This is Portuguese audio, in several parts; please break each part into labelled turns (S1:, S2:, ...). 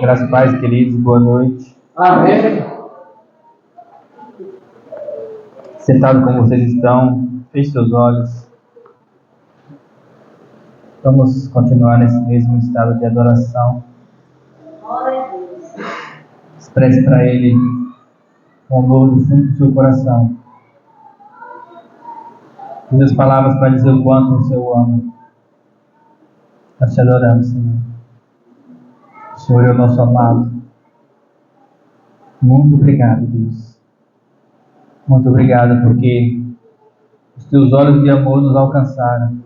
S1: Graças a paz, queridos, boa noite.
S2: Amém.
S1: Sentado como vocês estão, feche seus olhos. Vamos continuar nesse mesmo estado de adoração. Expresse para Ele o amor do fundo do seu coração. Use as palavras para dizer o quanto você o ama. Nós te adoramos, Senhor. O Senhor é o nosso amado. Muito obrigado, Deus. Muito obrigado porque os teus olhos de amor nos alcançaram.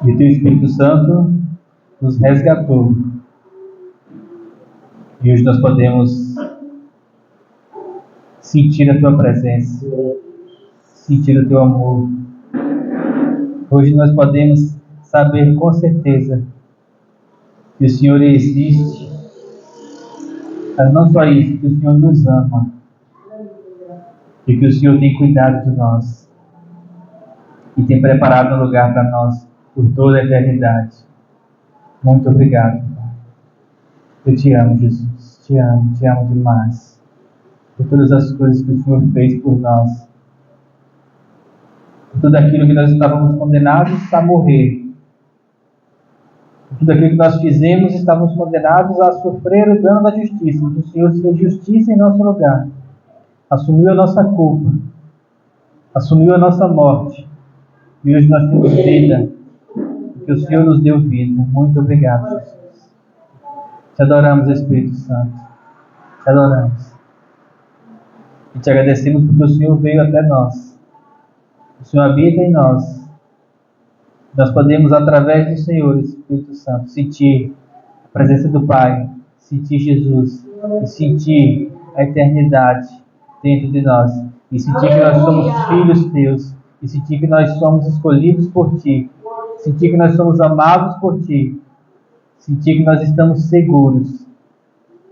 S1: E o teu Espírito Santo nos resgatou. E hoje nós podemos sentir a tua presença, sentir o teu amor. Hoje nós podemos saber com certeza que o Senhor existe. Mas não só isso, que o Senhor nos ama. E que o Senhor tem cuidado de nós. E tem preparado um lugar para nós por toda a eternidade. Muito obrigado, Pai. Eu te amo, Jesus. Te amo demais. Por todas as coisas que o Senhor fez por nós. Por tudo aquilo que nós estávamos condenados a morrer. Por tudo aquilo que nós fizemos, estávamos condenados a sofrer o dano da justiça. O Senhor fez justiça em nosso lugar. Assumiu a nossa culpa. Assumiu a nossa morte. E hoje nós temos vida. Porque o Senhor nos deu vida. Muito obrigado, Jesus. Te adoramos, Espírito Santo. Te adoramos. E te agradecemos porque o Senhor veio até nós. O Senhor habita em nós. Nós podemos, através do Senhor, Espírito Santo, sentir a presença do Pai, sentir Jesus e sentir a eternidade dentro de nós. E sentir que nós somos filhos teus. E sentir que nós somos escolhidos por ti. Sentir que nós somos amados por ti. Sentir que nós estamos seguros.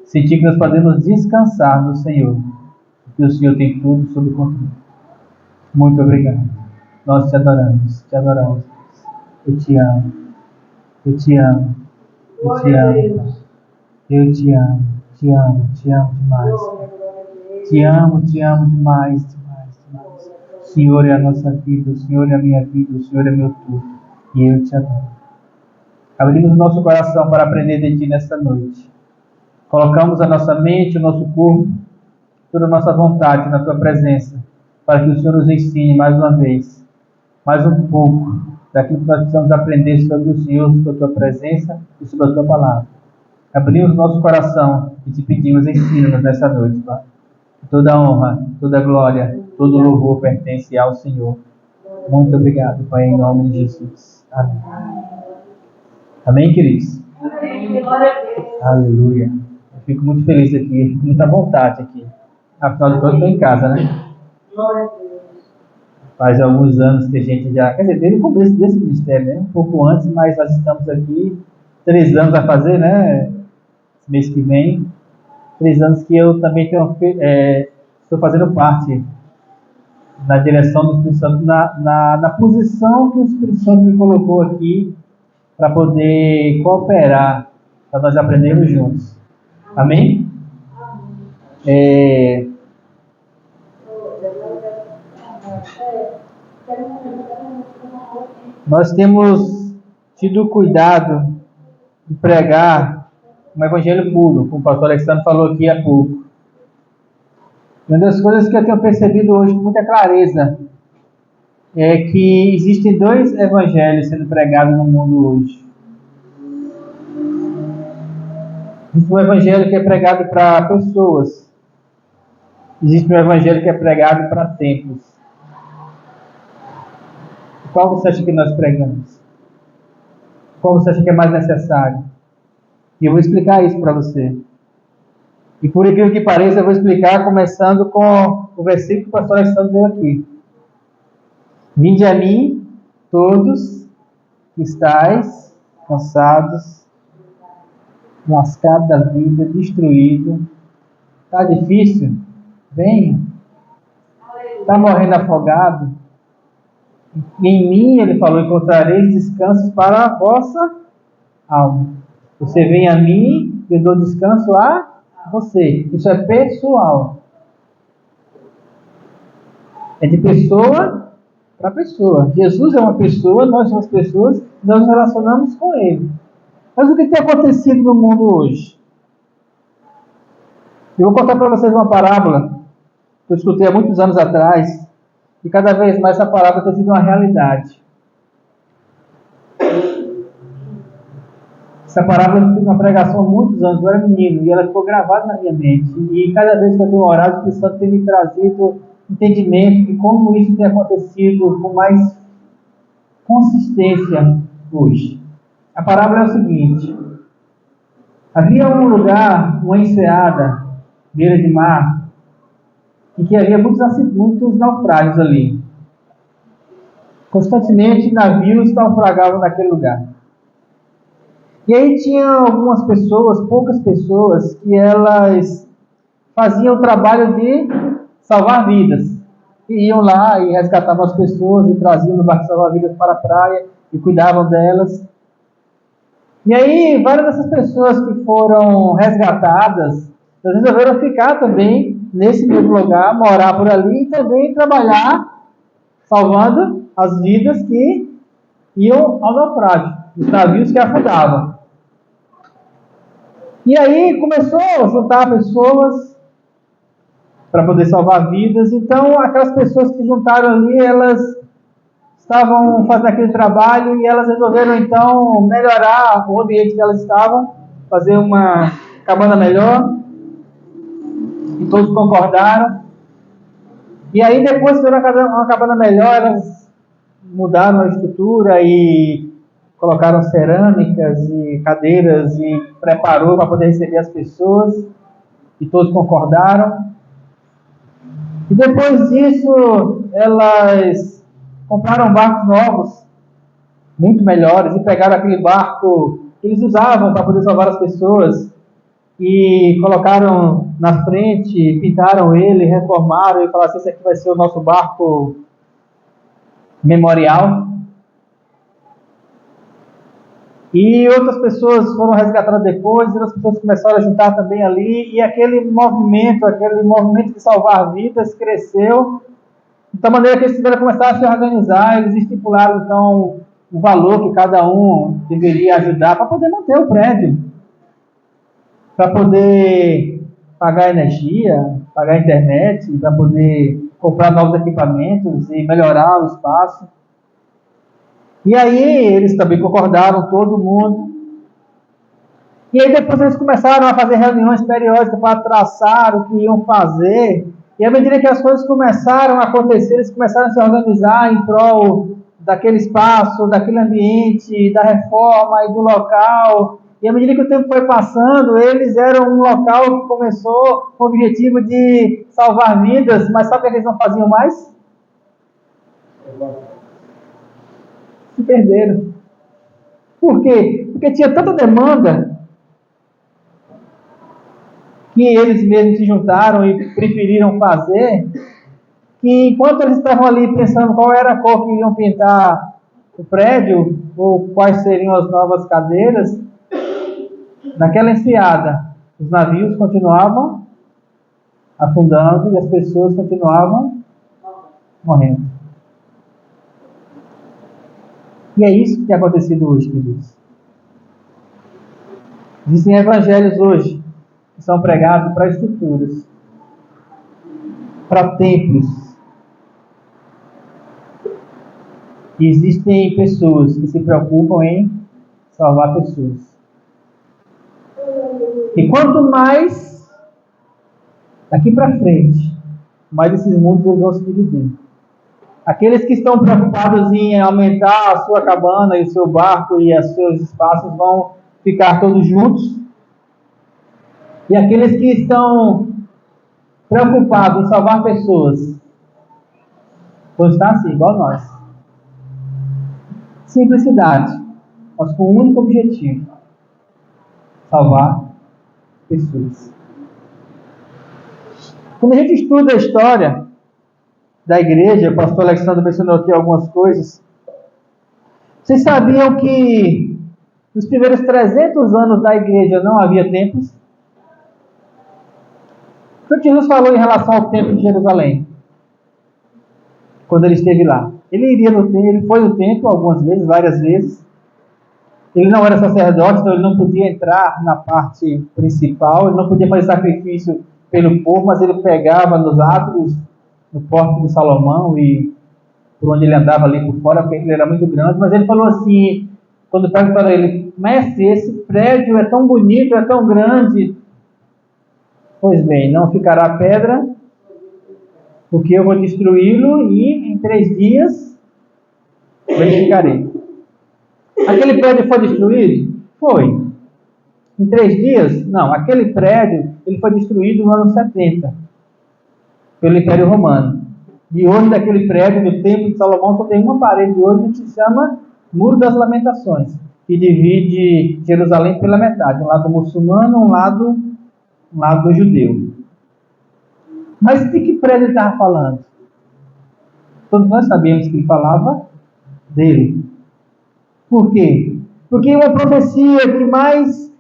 S1: Sentir que nós podemos descansar no Senhor. Porque o Senhor tem tudo sob controle. Muito obrigado. Nós te adoramos. Te adoramos. Eu te amo. Eu te amo. Eu te amo. Eu te amo. Te amo. Te amo demais. Te amo demais. O Senhor é a nossa vida. O Senhor é a minha vida. O Senhor é meu tudo. E eu te adoro. Abrimos o nosso coração para aprender de ti nesta noite. Colocamos a nossa mente, o nosso corpo, toda a nossa vontade na tua presença, para que o Senhor nos ensine mais uma vez, mais um pouco, daquilo que nós precisamos aprender sobre o Senhor, sobre a tua presença e sobre a tua palavra. Abrimos o nosso coração e te pedimos, ensina-nos nessa noite, Pai. Toda a honra, toda a glória, todo o louvor pertence ao Senhor. Muito obrigado, Pai, em nome de Jesus. Amém. Amém, queridos?
S2: Amém. Glória a Deus.
S1: Aleluia. Eu fico muito feliz aqui, fico muita vontade aqui. Afinal de contas, estou em casa, né?
S2: Glória a Deus.
S1: Faz alguns anos que a gente já... Quer dizer, desde o começo desse ministério, né? Um pouco antes, mas nós estamos aqui 3 anos a fazer, né? Esse mês que vem. 3 anos que eu também estou fazendo parte na direção do Espírito Santo, na posição que o Espírito Santo me colocou aqui para poder cooperar, para nós aprendermos juntos. Amém? Nós temos tido cuidado de pregar um evangelho puro, como o pastor Alexandre falou aqui há pouco. Uma das coisas que eu tenho percebido hoje com muita clareza é que existem 2 evangelhos sendo pregados no mundo hoje. Existe um evangelho que é pregado para pessoas. Existe um evangelho que é pregado para templos. Qual você acha que nós pregamos? Qual você acha que é mais necessário? E eu vou explicar isso para você. E por incrível que pareça, eu vou explicar começando com o versículo que o pastor Alexandre deu aqui. Vinde a mim, todos que estáis cansados, lascado da vida, destruído. Está difícil? Venha. Está morrendo afogado? Em mim, ele falou, encontrareis descanso para a vossa alma. Você vem a mim, eu dou descanso a você. Isso é pessoal. É de pessoa para pessoa. Jesus é uma pessoa, nós somos pessoas, nós nos relacionamos com Ele. Mas o que tem acontecido no mundo hoje? Eu vou contar para vocês uma parábola que eu escutei há muitos anos atrás, e cada vez mais essa parábola tem sido uma realidade. Essa parábola eu fiz uma pregação há muitos anos, eu era menino, e ela ficou gravada na minha mente. E cada vez que eu tenho orado, o Espírito Santo tem me trazido entendimento de como isso tem acontecido com mais consistência hoje. A parábola é o seguinte: havia um lugar, uma enseada, beira de mar, e que havia muitos naufrágios ali. Constantemente navios naufragavam naquele lugar. E aí tinha algumas pessoas, poucas pessoas, que elas faziam o trabalho de salvar vidas. E iam lá e resgatavam as pessoas e traziam no barco salvar-vidas para a praia e cuidavam delas. E aí várias dessas pessoas que foram resgatadas, elas resolveram ficar também nesse mesmo lugar, morar por ali e também trabalhar salvando as vidas que iam ao naufrágio, os navios que afundavam. E aí começou a juntar pessoas para poder salvar vidas. Então, aquelas pessoas que juntaram ali, elas estavam fazendo aquele trabalho e elas resolveram, então, melhorar o ambiente que elas estavam, fazer uma cabana melhor. E todos concordaram. E aí, depois que fizeram uma cabana melhor, elas mudaram a estrutura e colocaram cerâmicas e cadeiras e preparou para poder receber as pessoas. E todos concordaram. E depois disso, elas compraram barcos novos, muito melhores, e pegaram aquele barco que eles usavam para poder salvar as pessoas e colocaram na frente, pintaram ele, reformaram e falaram assim: esse aqui vai ser o nosso barco memorial. E outras pessoas foram resgatadas depois, e outras pessoas começaram a juntar também ali, e aquele movimento de salvar vidas cresceu, de tal maneira que eles tiveram que começar a se organizar. Eles estipularam então o valor que cada um deveria ajudar para poder manter o prédio, para poder pagar energia, pagar internet, para poder comprar novos equipamentos e melhorar o espaço. E aí eles também concordaram, todo mundo. E aí depois eles começaram a fazer reuniões periódicas para traçar o que iam fazer. E à medida que as coisas começaram a acontecer, eles começaram a se organizar em prol daquele espaço, daquele ambiente, da reforma e do local. E à medida que o tempo foi passando, eles eram um local que começou com o objetivo de salvar vidas. Mas sabe o que eles não faziam mais? Se perderam. Por quê? Porque tinha tanta demanda que eles mesmos se juntaram e preferiram fazer, que enquanto eles estavam ali pensando qual era a cor que iriam pintar o prédio, ou quais seriam as novas cadeiras, naquela enseada, os navios continuavam afundando e as pessoas continuavam morrendo. E é isso que tem acontecido hoje, queridos. Existem evangelhos hoje que são pregados para estruturas, para templos. E existem pessoas que se preocupam em salvar pessoas. E quanto mais daqui para frente, mais esses mundos eles vão se dividir. Aqueles que estão preocupados em aumentar a sua cabana e o seu barco e os seus espaços vão ficar todos juntos. E aqueles que estão preocupados em salvar pessoas vão estar assim, igual nós. Simplicidade, mas com um único objetivo: salvar pessoas. Quando a gente estuda a história da igreja, o pastor Alexandre mencionou aqui algumas coisas. Vocês sabiam que nos primeiros 300 anos da igreja não havia templos? O que Jesus falou em relação ao templo de Jerusalém? Quando ele esteve lá. Ele foi no templo algumas vezes, várias vezes. Ele não era sacerdote, então ele não podia entrar na parte principal, ele não podia fazer sacrifício pelo povo, mas ele pegava nos átrios, no Pórtico de Salomão e por onde ele andava ali por fora, porque ele era muito grande. Mas ele falou assim, quando perguntaram a ele: mestre, esse prédio é tão bonito, é tão grande. Pois bem, não ficará pedra, porque eu vou destruí-lo e em 3 dias verificarei. Aquele prédio foi destruído? Foi. Em 3 dias? Não. Aquele prédio ele foi destruído no ano 70 pelo Império Romano. E hoje daquele prédio do Templo de Salomão só tem uma parede hoje que se chama Muro das Lamentações, que divide Jerusalém pela metade. Um lado muçulmano, um lado judeu. Mas de que prédio ele estava falando? Todos nós sabemos que ele falava dele. Por quê? Porque uma profecia que mais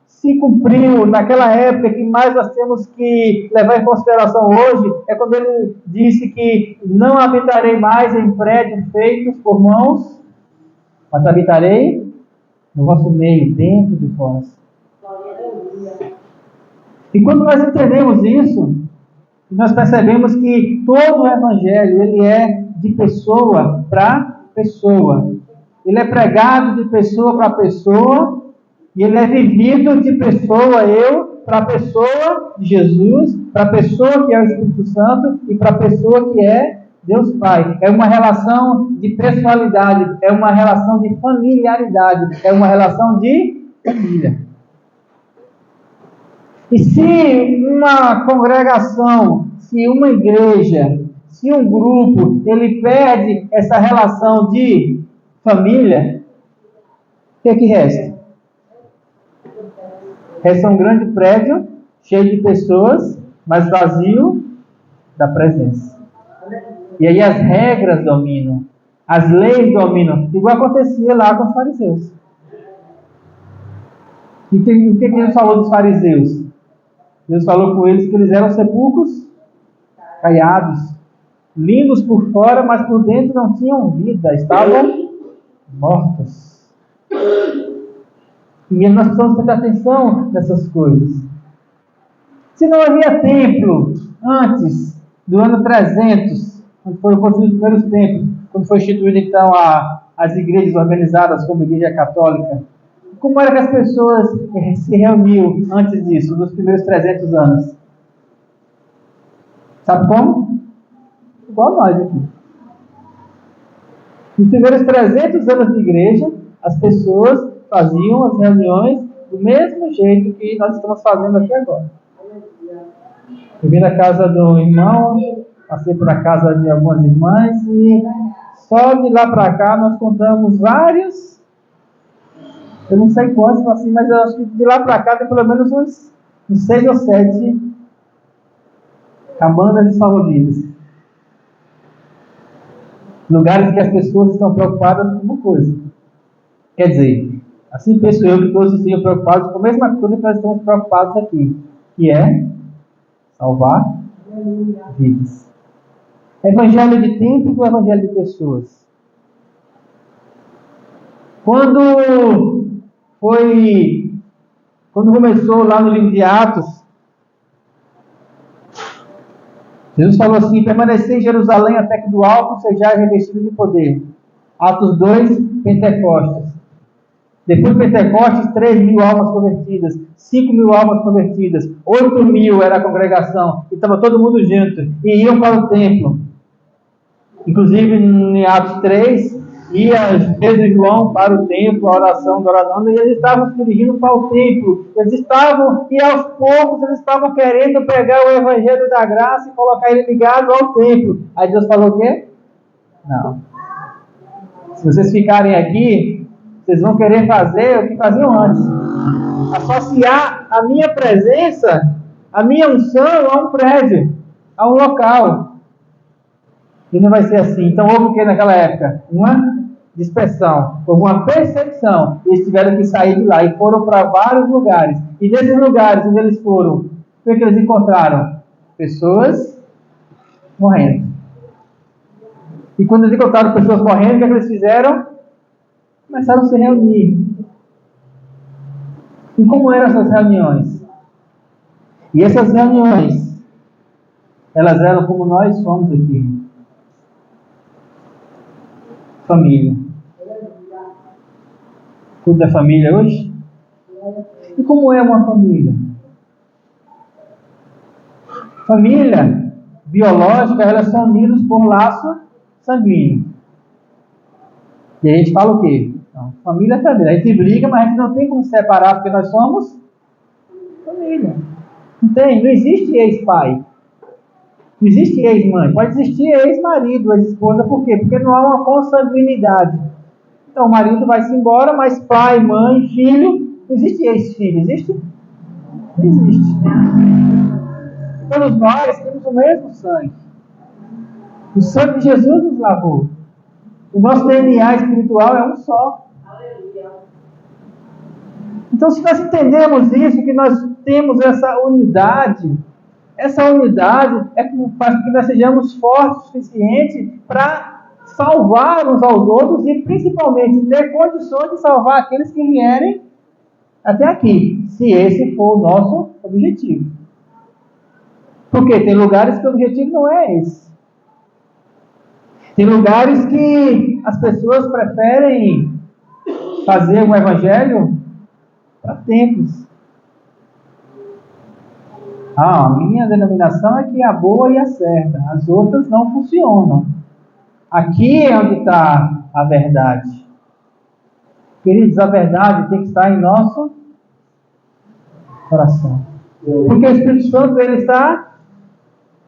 S1: se cumpriu naquela época, que mais nós temos que levar em consideração hoje, é quando ele disse que não habitarei mais em prédios feitos por mãos, mas habitarei no vosso meio, dentro de vós. E quando nós entendemos isso, nós percebemos que todo o Evangelho ele é de pessoa para pessoa. Ele é pregado de pessoa para pessoa e ele é vivido de pessoa para a pessoa de Jesus, para a pessoa que é o Espírito Santo e para a pessoa que é Deus Pai. É uma relação de pessoalidade, é uma relação de familiaridade, é uma relação de família. E se uma congregação, se uma igreja, se um grupo, ele perde essa relação de família, o que resta? Resta um grande prédio, cheio de pessoas, mas vazio da presença. E aí as regras dominam, as leis dominam, igual acontecia lá com os fariseus. E o que Jesus falou dos fariseus? Deus falou com eles que eles eram sepulcros caiados, lindos por fora, mas por dentro não tinham vida, estavam mortos. E nós precisamos prestar atenção nessas coisas. Se não havia templo antes do ano 300, quando foram construídos os primeiros templos, quando foi instituído então as igrejas organizadas como a Igreja Católica, como era que as pessoas se reuniam antes disso, nos primeiros 300 anos? Sabe como? Igual nós aqui. Nos primeiros 300 anos de igreja, as pessoas faziam as reuniões do mesmo jeito que nós estamos fazendo aqui agora. Eu vim na casa do irmão, passei por a casa de algumas irmãs e só de lá para cá nós contamos vários. Eu não sei quantos, assim, mas eu acho que de lá para cá tem pelo menos uns 6 ou 7 cabanas e salva-vidas. Lugares que as pessoas estão preocupadas com uma coisa. Quer dizer, assim penso eu que todos estejam preocupados com a mesma coisa que nós estamos preocupados aqui, que é salvar vidas. Evangelho de tempo ou evangelho de pessoas? Quando começou lá no livro de Atos, Jesus falou assim: permanecei em Jerusalém até que do alto sejais revestidos de poder. Atos 2, Pentecostes. Depois de Pentecostes, 3.000 almas convertidas, 5.000 almas convertidas, 8.000 era a congregação, e estava todo mundo junto, e iam para o templo. Inclusive, em Atos 3, ia Pedro e João para o templo, a oração, e eles estavam se dirigindo para o templo. E aos poucos, eles estavam querendo pegar o Evangelho da Graça e colocar ele ligado ao templo. Aí Deus falou o quê? Não. Se vocês ficarem aqui, vocês vão querer fazer o que faziam antes. Associar a minha presença, a minha unção a um prédio, a um local. E não vai ser assim. Então houve o que naquela época? Uma dispersão, houve uma perseguição. Eles tiveram que sair de lá e foram para vários lugares. E nesses lugares onde eles foram, o que eles encontraram? Pessoas morrendo. E quando eles encontraram pessoas morrendo, o que eles fizeram? Começaram a se reunir. E como eram essas reuniões? E essas reuniões, elas eram como nós somos aqui. Família. Tudo é família hoje? E como é uma família? Família biológica, elas são unidas por laço sanguíneo. E a gente fala o quê? Não, família é família. A gente briga, mas a gente não tem como separar, porque nós somos família. Não tem, não existe ex-pai. Não existe ex-mãe. Pode existir ex-marido, ex-esposa, por quê? Porque não há uma consanguinidade. Então o marido vai-se embora, mas pai, mãe, filho, não existe ex-filho, existe? Não existe. Todos nós temos o mesmo sangue. O sangue de Jesus nos lavou. O nosso DNA espiritual é um só. Então, se nós entendemos isso, que nós temos essa unidade é que faz com que nós sejamos fortes o suficiente para salvar uns aos outros e, principalmente, ter condições de salvar aqueles que vierem até aqui, se esse for o nosso objetivo. Porque tem lugares que o objetivo não é esse. Tem lugares que as pessoas preferem fazer um evangelho para templos. A minha denominação é que é a boa e a certa. As outras não funcionam. Aqui é onde está a verdade. Queridos, a verdade tem que estar em nosso coração. Porque o Espírito Santo, ele está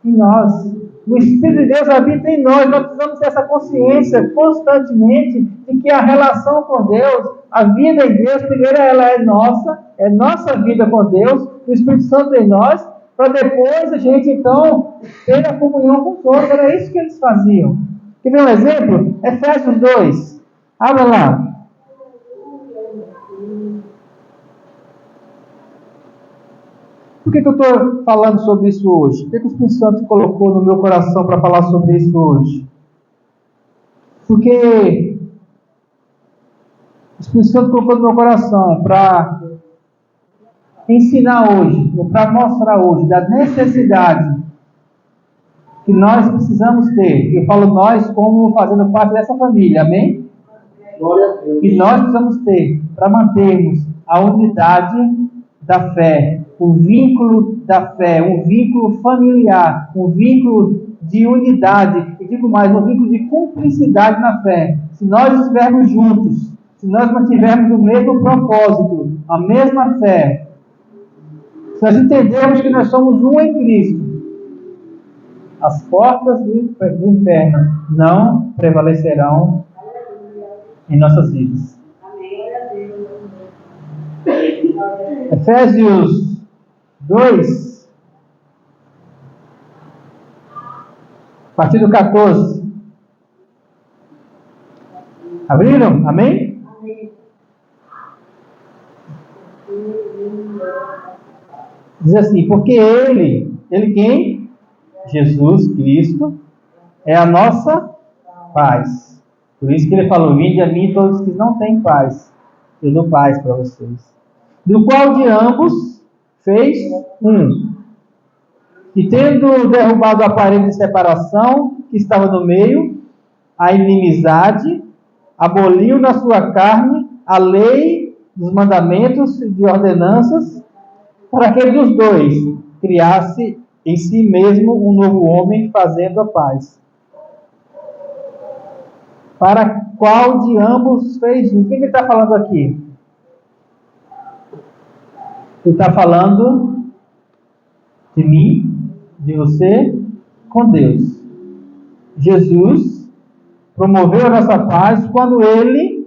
S1: em nós. O Espírito de Deus habita em nós. Nós precisamos ter essa consciência constantemente de que a relação com Deus, a vida em Deus, primeiro ela é nossa vida com Deus, o Espírito Santo em nós, para depois a gente então ter a comunhão com os outros. Era isso que eles faziam. Quer ver um exemplo? Efésios 2. Abra lá. Por que eu estou falando sobre isso hoje? Por que o Espírito Santo colocou no meu coração para falar sobre isso hoje? Porque o Espírito Santo colocou no meu coração para ensinar hoje, ou para mostrar hoje, da necessidade que nós precisamos ter. Eu falo nós como fazendo parte dessa família, amém? Glória a Deus. Que nós precisamos ter para mantermos a unidade da fé, o vínculo da fé, um vínculo familiar, um vínculo de unidade, e digo mais, um vínculo de cumplicidade na fé. Se nós estivermos juntos, se nós mantivermos o mesmo propósito, a mesma fé, se nós entendermos que nós somos um em Cristo, as portas do inferno não prevalecerão em nossas vidas. Efésios 2, a partir do 14. Abriram? Amém? Diz assim, porque ele quem? Jesus Cristo é a nossa paz. Por isso que ele falou, vinde a mim todos que não têm paz, eu dou paz para vocês. Do qual de ambos fez um. E tendo derrubado a parede de separação que estava no meio, a inimizade, aboliu na sua carne a lei dos mandamentos e de ordenanças, para que dos dois criasse em si mesmo um novo homem, fazendo a paz. Para qual de ambos fez um? O que ele está falando aqui? Ele está falando de mim, de você, com Deus. Jesus promoveu a nossa paz quando ele,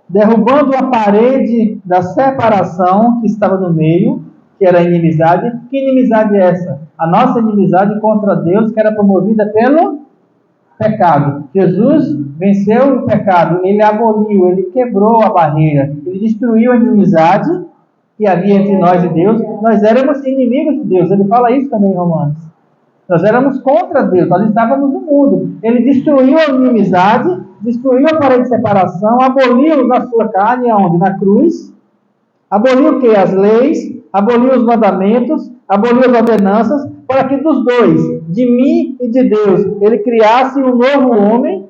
S1: derrubando a parede da separação que estava no meio, que era a inimizade. Que inimizade é essa? A nossa inimizade contra Deus, que era promovida pelo pecado. Jesus venceu o pecado, ele aboliu, ele quebrou a barreira, ele destruiu a inimizade que havia entre nós e Deus. Nós éramos inimigos de Deus, ele fala isso também em Romanos. Nós éramos contra Deus, nós estávamos no mundo. Ele destruiu a inimizade, destruiu a parede de separação, aboliu na sua carne, aonde? Na cruz. Aboliu o quê? As leis, aboliu os mandamentos, aboliu as ordenanças, para que dos dois, de mim e de Deus, ele criasse um novo homem,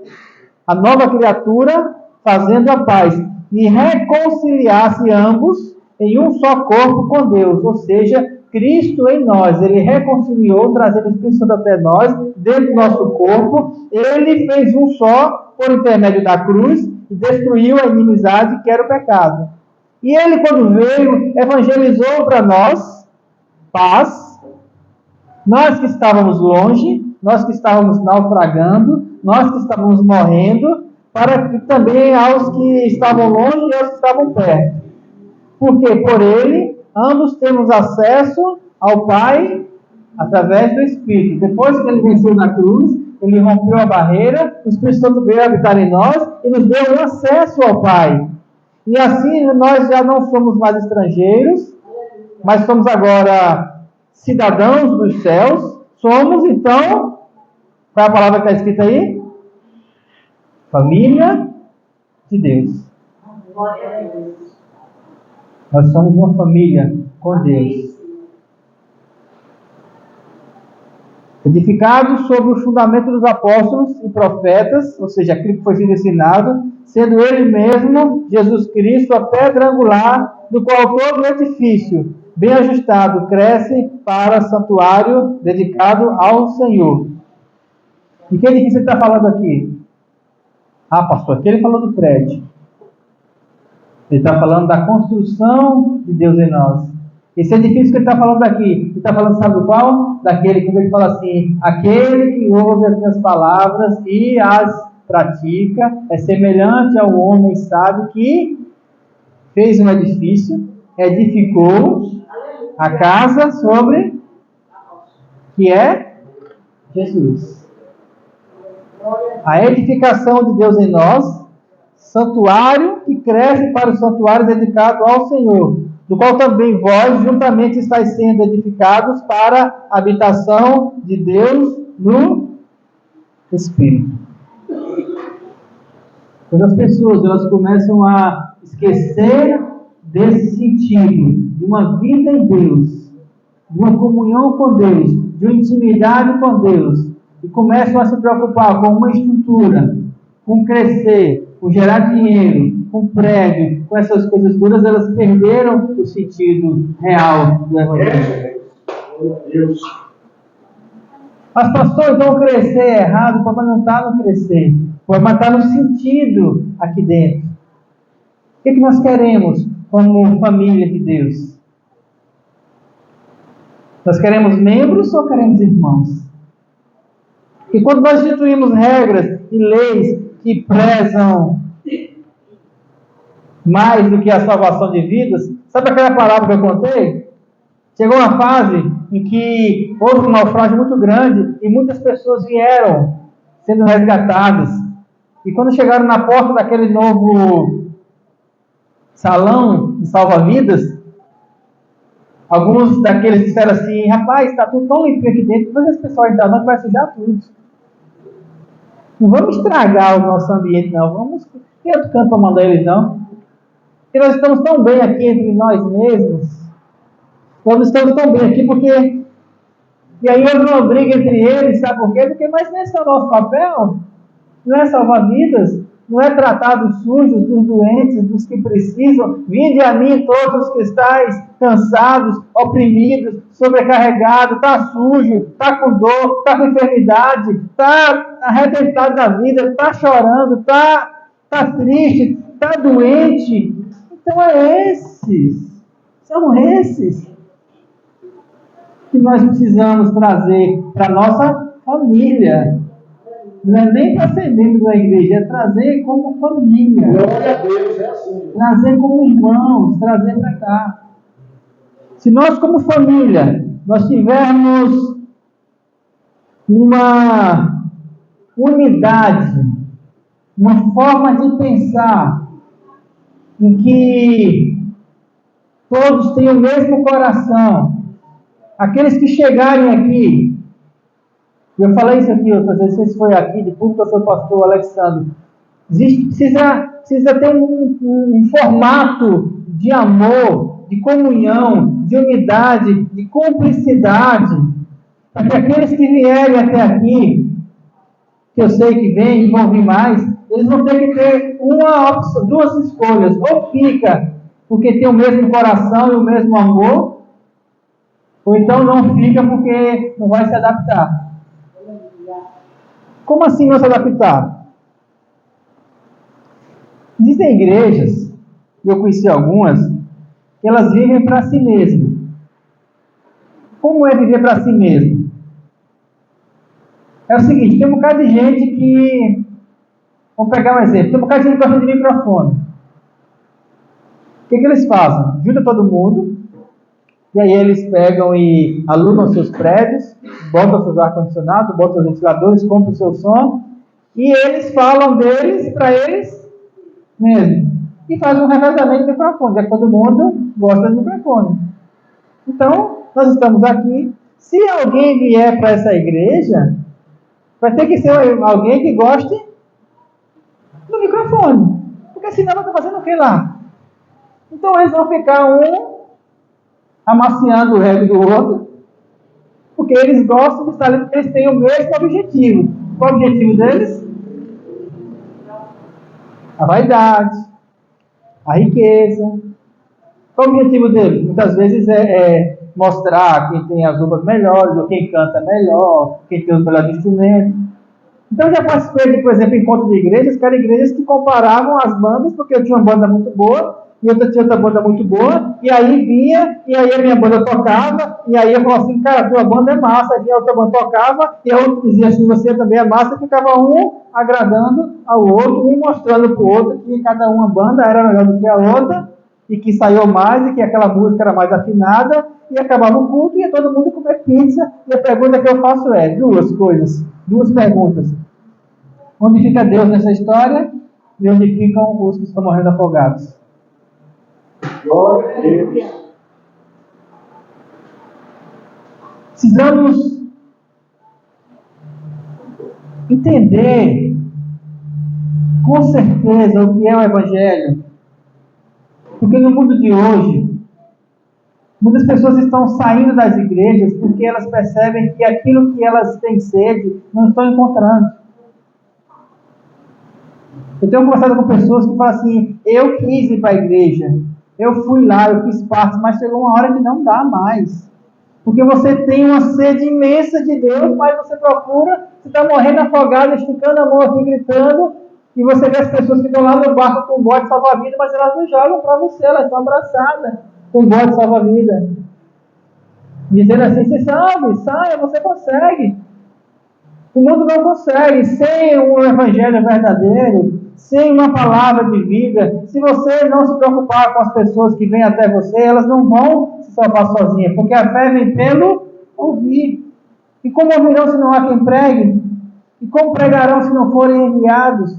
S1: a nova criatura, fazendo a paz, e reconciliasse ambos em um só corpo com Deus, ou seja, Cristo em nós, ele reconciliou, trazendo o Espírito Santo até nós, dentro do nosso corpo, ele fez um só, por intermédio da cruz, e destruiu a inimizade que era o pecado. E ele, quando veio, evangelizou para nós paz, nós que estávamos longe, nós que estávamos naufragando, nós que estávamos morrendo, para que também aos que estavam longe e aos que estavam perto. Porque por ele, ambos temos acesso ao Pai através do Espírito. Depois que ele venceu na cruz, ele rompeu a barreira, o Espírito Santo veio habitar em nós e nos deu um acesso ao Pai. E assim nós já não somos mais estrangeiros, mas somos agora cidadãos dos céus. Somos, então, qual é a palavra que está escrita aí? Família de Deus. Nós somos uma família com Deus. Edificados sobre o fundamento dos apóstolos e profetas, ou seja, aquilo que foi sido ensinado, sendo ele mesmo, Jesus Cristo, a pedra angular, do qual todo o edifício, bem ajustado, cresce para santuário dedicado ao Senhor. E que edifício ele está falando aqui? Ah, pastor, aqui ele falou do prédio. Ele está falando da construção de Deus em nós. Esse edifício que ele está falando aqui, ele está falando, sabe do qual? Daquele, quando ele fala assim, aquele que ouve as minhas palavras e as pratica, é semelhante ao homem sábio que fez um edifício, edificou a casa sobre, que é Jesus. A edificação de Deus em nós, santuário que cresce para o santuário dedicado ao Senhor, do qual também vós juntamente estáis sendo edificados para a habitação de Deus no Espírito. Quando as pessoas elas começam a esquecer desse sentido, de uma vida em Deus, de uma comunhão com Deus, de uma intimidade com Deus, e começam a se preocupar com uma estrutura, com crescer, com gerar dinheiro, com prédio, com essas coisas todas, elas perderam o sentido real do Evangelho. Mas pastor, então crescer é errado, o problema não está no crescer, o problema está no sentido aqui dentro. O que nós queremos como família de Deus? Nós queremos membros ou queremos irmãos? E quando nós instituímos regras e leis que prezam mais do que a salvação de vidas, sabe aquela palavra que eu contei? Chegou uma fase em que houve um naufrágio muito grande e muitas pessoas vieram sendo resgatadas. E quando chegaram na porta daquele novo salão de salva-vidas, alguns daqueles disseram assim, rapaz, está tudo tão limpinho aqui dentro, depois esse pessoal entrar não vai sujar tudo. Não vamos estragar o nosso ambiente, não. Vamos ter outro canto para mandar eles, não. Porque nós estamos tão bem aqui entre nós mesmos. Nós estamos tão bem aqui porque... E aí houve uma briga entre eles, sabe por quê? Porque, mas não é só nosso papel. Não é salvar vidas. Não é tratar dos sujos, dos doentes, dos que precisam. Vinde a mim todos os que estáis cansados, oprimidos, sobrecarregados, está sujo, está com dor, está com enfermidade, está arrebentado da vida, está chorando, está triste, está doente. Então são esses que nós precisamos trazer para a nossa família. Não é nem para ser membro da igreja, é trazer como família.
S3: Glória a Deus, é assim.
S1: Trazer como irmãos, trazer para cá. Se nós como família, nós tivermos uma unidade, uma forma de pensar em que todos têm o mesmo coração. Aqueles que chegarem aqui, eu falei isso aqui outras vezes, não sei se foi aqui, de público ou foi o pastor Alexandre, precisa ter um formato de amor, de comunhão, de unidade, de cumplicidade, para que aqueles que vierem até aqui, que eu sei que vêm e vão vir mais, eles vão ter que ter duas escolhas. Ou fica porque tem o mesmo coração e o mesmo amor, ou então não fica porque não vai se adaptar. Como assim não se adaptar? Existem igrejas, e eu conheci algumas, que elas vivem para si mesmas. Como é viver para si mesmo? É o seguinte, tem um bocado de gente que... Vamos pegar um exemplo. Tem um bocado de gente que gosta de microfone. O que eles fazem? Juntam todo mundo, e aí eles pegam e alugam seus prédios, botam seus ar-condicionados, botam os ventiladores, compram o seu som, e eles falam deles para eles mesmo. E fazem um revezamento de microfone, já que todo mundo gosta de microfone. Então, nós estamos aqui. Se alguém vier para essa igreja, vai ter que ser alguém que goste do microfone. Porque senão vai estar fazendo o que lá? Então eles vão ficar um amaciando o ego do outro, porque eles gostam de estar ali, porque eles têm o mesmo objetivo. Qual o objetivo deles? A vaidade, a riqueza. Qual o objetivo deles? Muitas vezes é mostrar quem tem as roupas melhores, ou quem canta melhor, quem tem os melhores instrumentos. Então eu já participei de, por exemplo, encontros de igrejas, que eram igrejas que comparavam as bandas, porque eu tinha uma banda muito boa, e outra tinha outra banda muito boa, e aí vinha, e aí a minha banda tocava, e aí eu falava assim, cara, a tua banda é massa, aí a outra banda tocava, e a outra dizia assim, você também é massa, e ficava um agradando ao outro, um mostrando para o outro que cada uma banda era melhor do que a outra, e que ensaiou mais, e que aquela música era mais afinada, e acabava o culto, e ia todo mundo comer pizza, e a pergunta que eu faço é, duas perguntas. Onde fica Deus nessa história? E onde ficam os que estão morrendo afogados?
S3: Glória a Deus.
S1: Precisamos entender com certeza o que é o Evangelho. Porque no mundo de hoje, muitas pessoas estão saindo das igrejas porque elas percebem que aquilo que elas têm sede não estão encontrando. Eu tenho conversado com pessoas que falam assim, eu quis ir para a igreja, eu fui lá, eu fiz parte, mas chegou uma hora que não dá mais. Porque você tem uma sede imensa de Deus, mas você procura, você está morrendo afogado, esticando a mão aqui, gritando, e você vê as pessoas que estão lá no barco com o bote salva-vida, mas elas não jogam para você, elas estão abraçadas com o bote salva-vida. Dizendo assim, você sabe, saia, você consegue. O mundo não consegue, sem um evangelho verdadeiro, sem uma palavra de vida. Se você não se preocupar com as pessoas que vêm até você, elas não vão se salvar sozinhas, porque a fé vem pelo ouvir. E como ouvirão se não há quem pregue? E como pregarão se não forem enviados?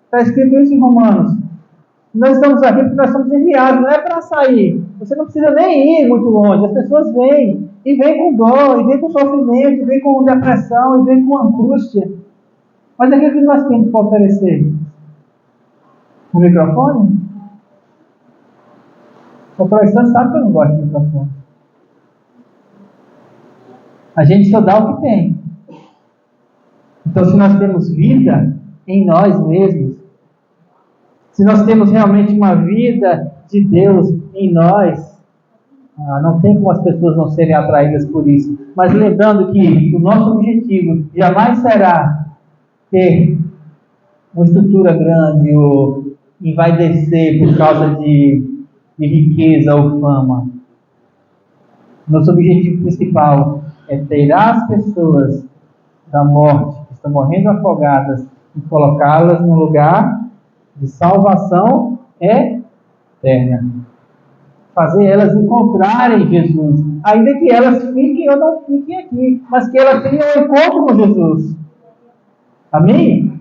S1: Está escrito isso em Romanos. Nós estamos aqui porque nós somos enviados, não é para sair. Você não precisa nem ir muito longe, as pessoas vêm. E vem com dor, e vem com sofrimento, e vem com depressão, e vem com angústia. Mas é aquilo que nós temos para oferecer. O microfone? O professor sabe que eu não gosto de microfone. A gente só dá o que tem. Então, se nós temos vida em nós mesmos, se nós temos realmente uma vida de Deus em nós, não tem como as pessoas não serem atraídas por isso. Mas lembrando que o nosso objetivo jamais será ter uma estrutura grande ou envaidecer por causa de riqueza ou fama. Nosso objetivo principal é tirar as pessoas da morte, que estão morrendo afogadas, e colocá-las num lugar de salvação eterna. Fazer elas encontrarem Jesus, ainda que elas fiquem ou não fiquem aqui, mas que elas tenham um encontro com Jesus. Amém?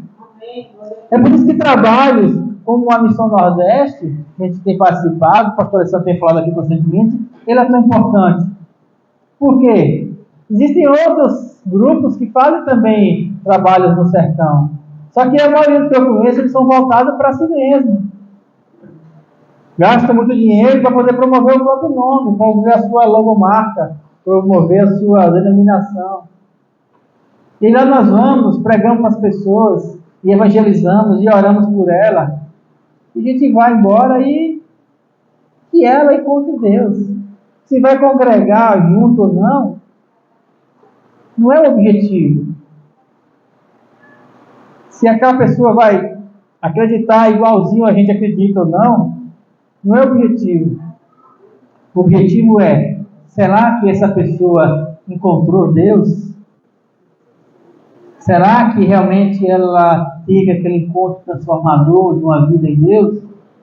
S1: É por isso que trabalhos como a Missão Nordeste, que a gente tem participado, o pastor Alessandro tem falado aqui constantemente, ele é tão importante. Por quê? Existem outros grupos que fazem também trabalhos no sertão. Só que a maioria dos que eu conheço, eles são voltados para si mesmo. Gasta muito dinheiro para poder promover o próprio nome, promover a sua logomarca, promover a sua denominação. E lá nós vamos, pregamos para as pessoas, e evangelizamos, e oramos por ela. E a gente vai embora e ela encontre Deus. Se vai congregar junto ou não é o objetivo. Se aquela pessoa vai acreditar igualzinho a gente acredita ou não é o objetivo. O objetivo é, será que essa pessoa encontrou Deus? Será que realmente ela teve aquele encontro transformador de uma vida em Deus?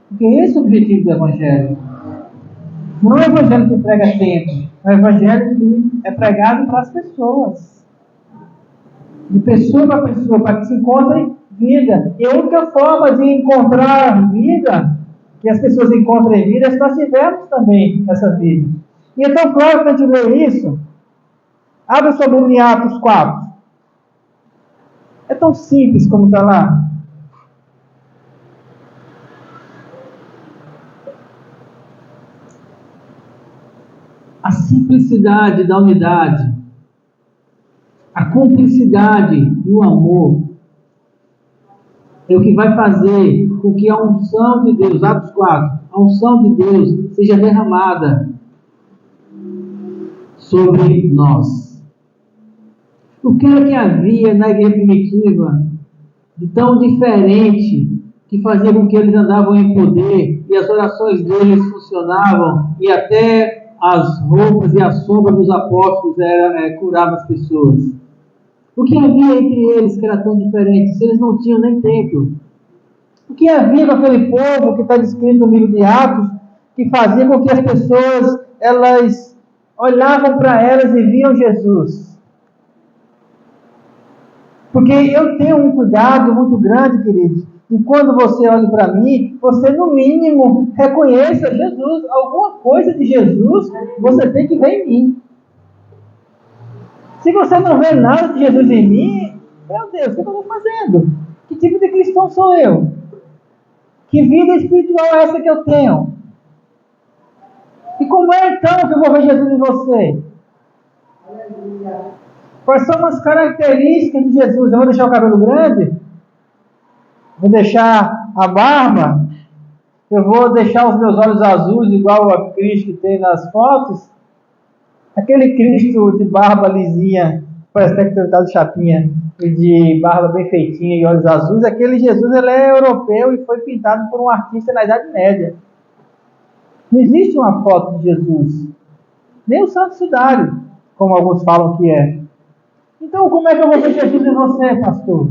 S1: Porque esse é o objetivo do Evangelho. Não é o Evangelho que prega tempo, é o Evangelho que é pregado para as pessoas. De pessoa para que se encontrem vida. E a única forma de encontrar vida, que as pessoas encontrem vida, é se nós tivermos também essa vida. E é tão claro que a gente lê isso. Abra sua Bíblia em Atos 4. É tão simples como está lá. A simplicidade da unidade, a cumplicidade e o amor é o que vai fazer com que a unção de Deus, Atos 4, a unção de Deus seja derramada sobre nós. O que era que havia na igreja primitiva de tão diferente que fazia com que eles andavam em poder e as orações deles funcionavam e até as roupas e a sombra dos apóstolos curavam as pessoas? O que havia entre eles que era tão diferente se eles não tinham nem templo? O que havia com aquele povo que está descrito no livro de Atos que fazia com que as pessoas elas olhavam para elas e viam Jesus? Porque eu tenho um cuidado muito grande, queridos, e quando você olha para mim, você no mínimo reconheça Jesus, alguma coisa de Jesus você tem que ver em mim. Se você não vê nada de Jesus em mim, meu Deus, o que eu estou fazendo? Que tipo de cristão sou eu? Que vida espiritual é essa que eu tenho? E como é então que eu vou ver Jesus em você? Quais são as características de Jesus? Eu vou deixar o cabelo grande? Vou deixar a barba? Eu vou deixar os meus olhos azuis, igual a Cristo que tem nas fotos? Aquele Cristo de barba lisinha, parece até que tem estado chapinha, e de barba bem feitinha e olhos azuis, aquele Jesus ele é europeu e foi pintado por um artista na Idade Média. Não existe uma foto de Jesus. Nem o Santo Sudário, como alguns falam que é. Então, como é que eu vou ver Jesus em você, pastor?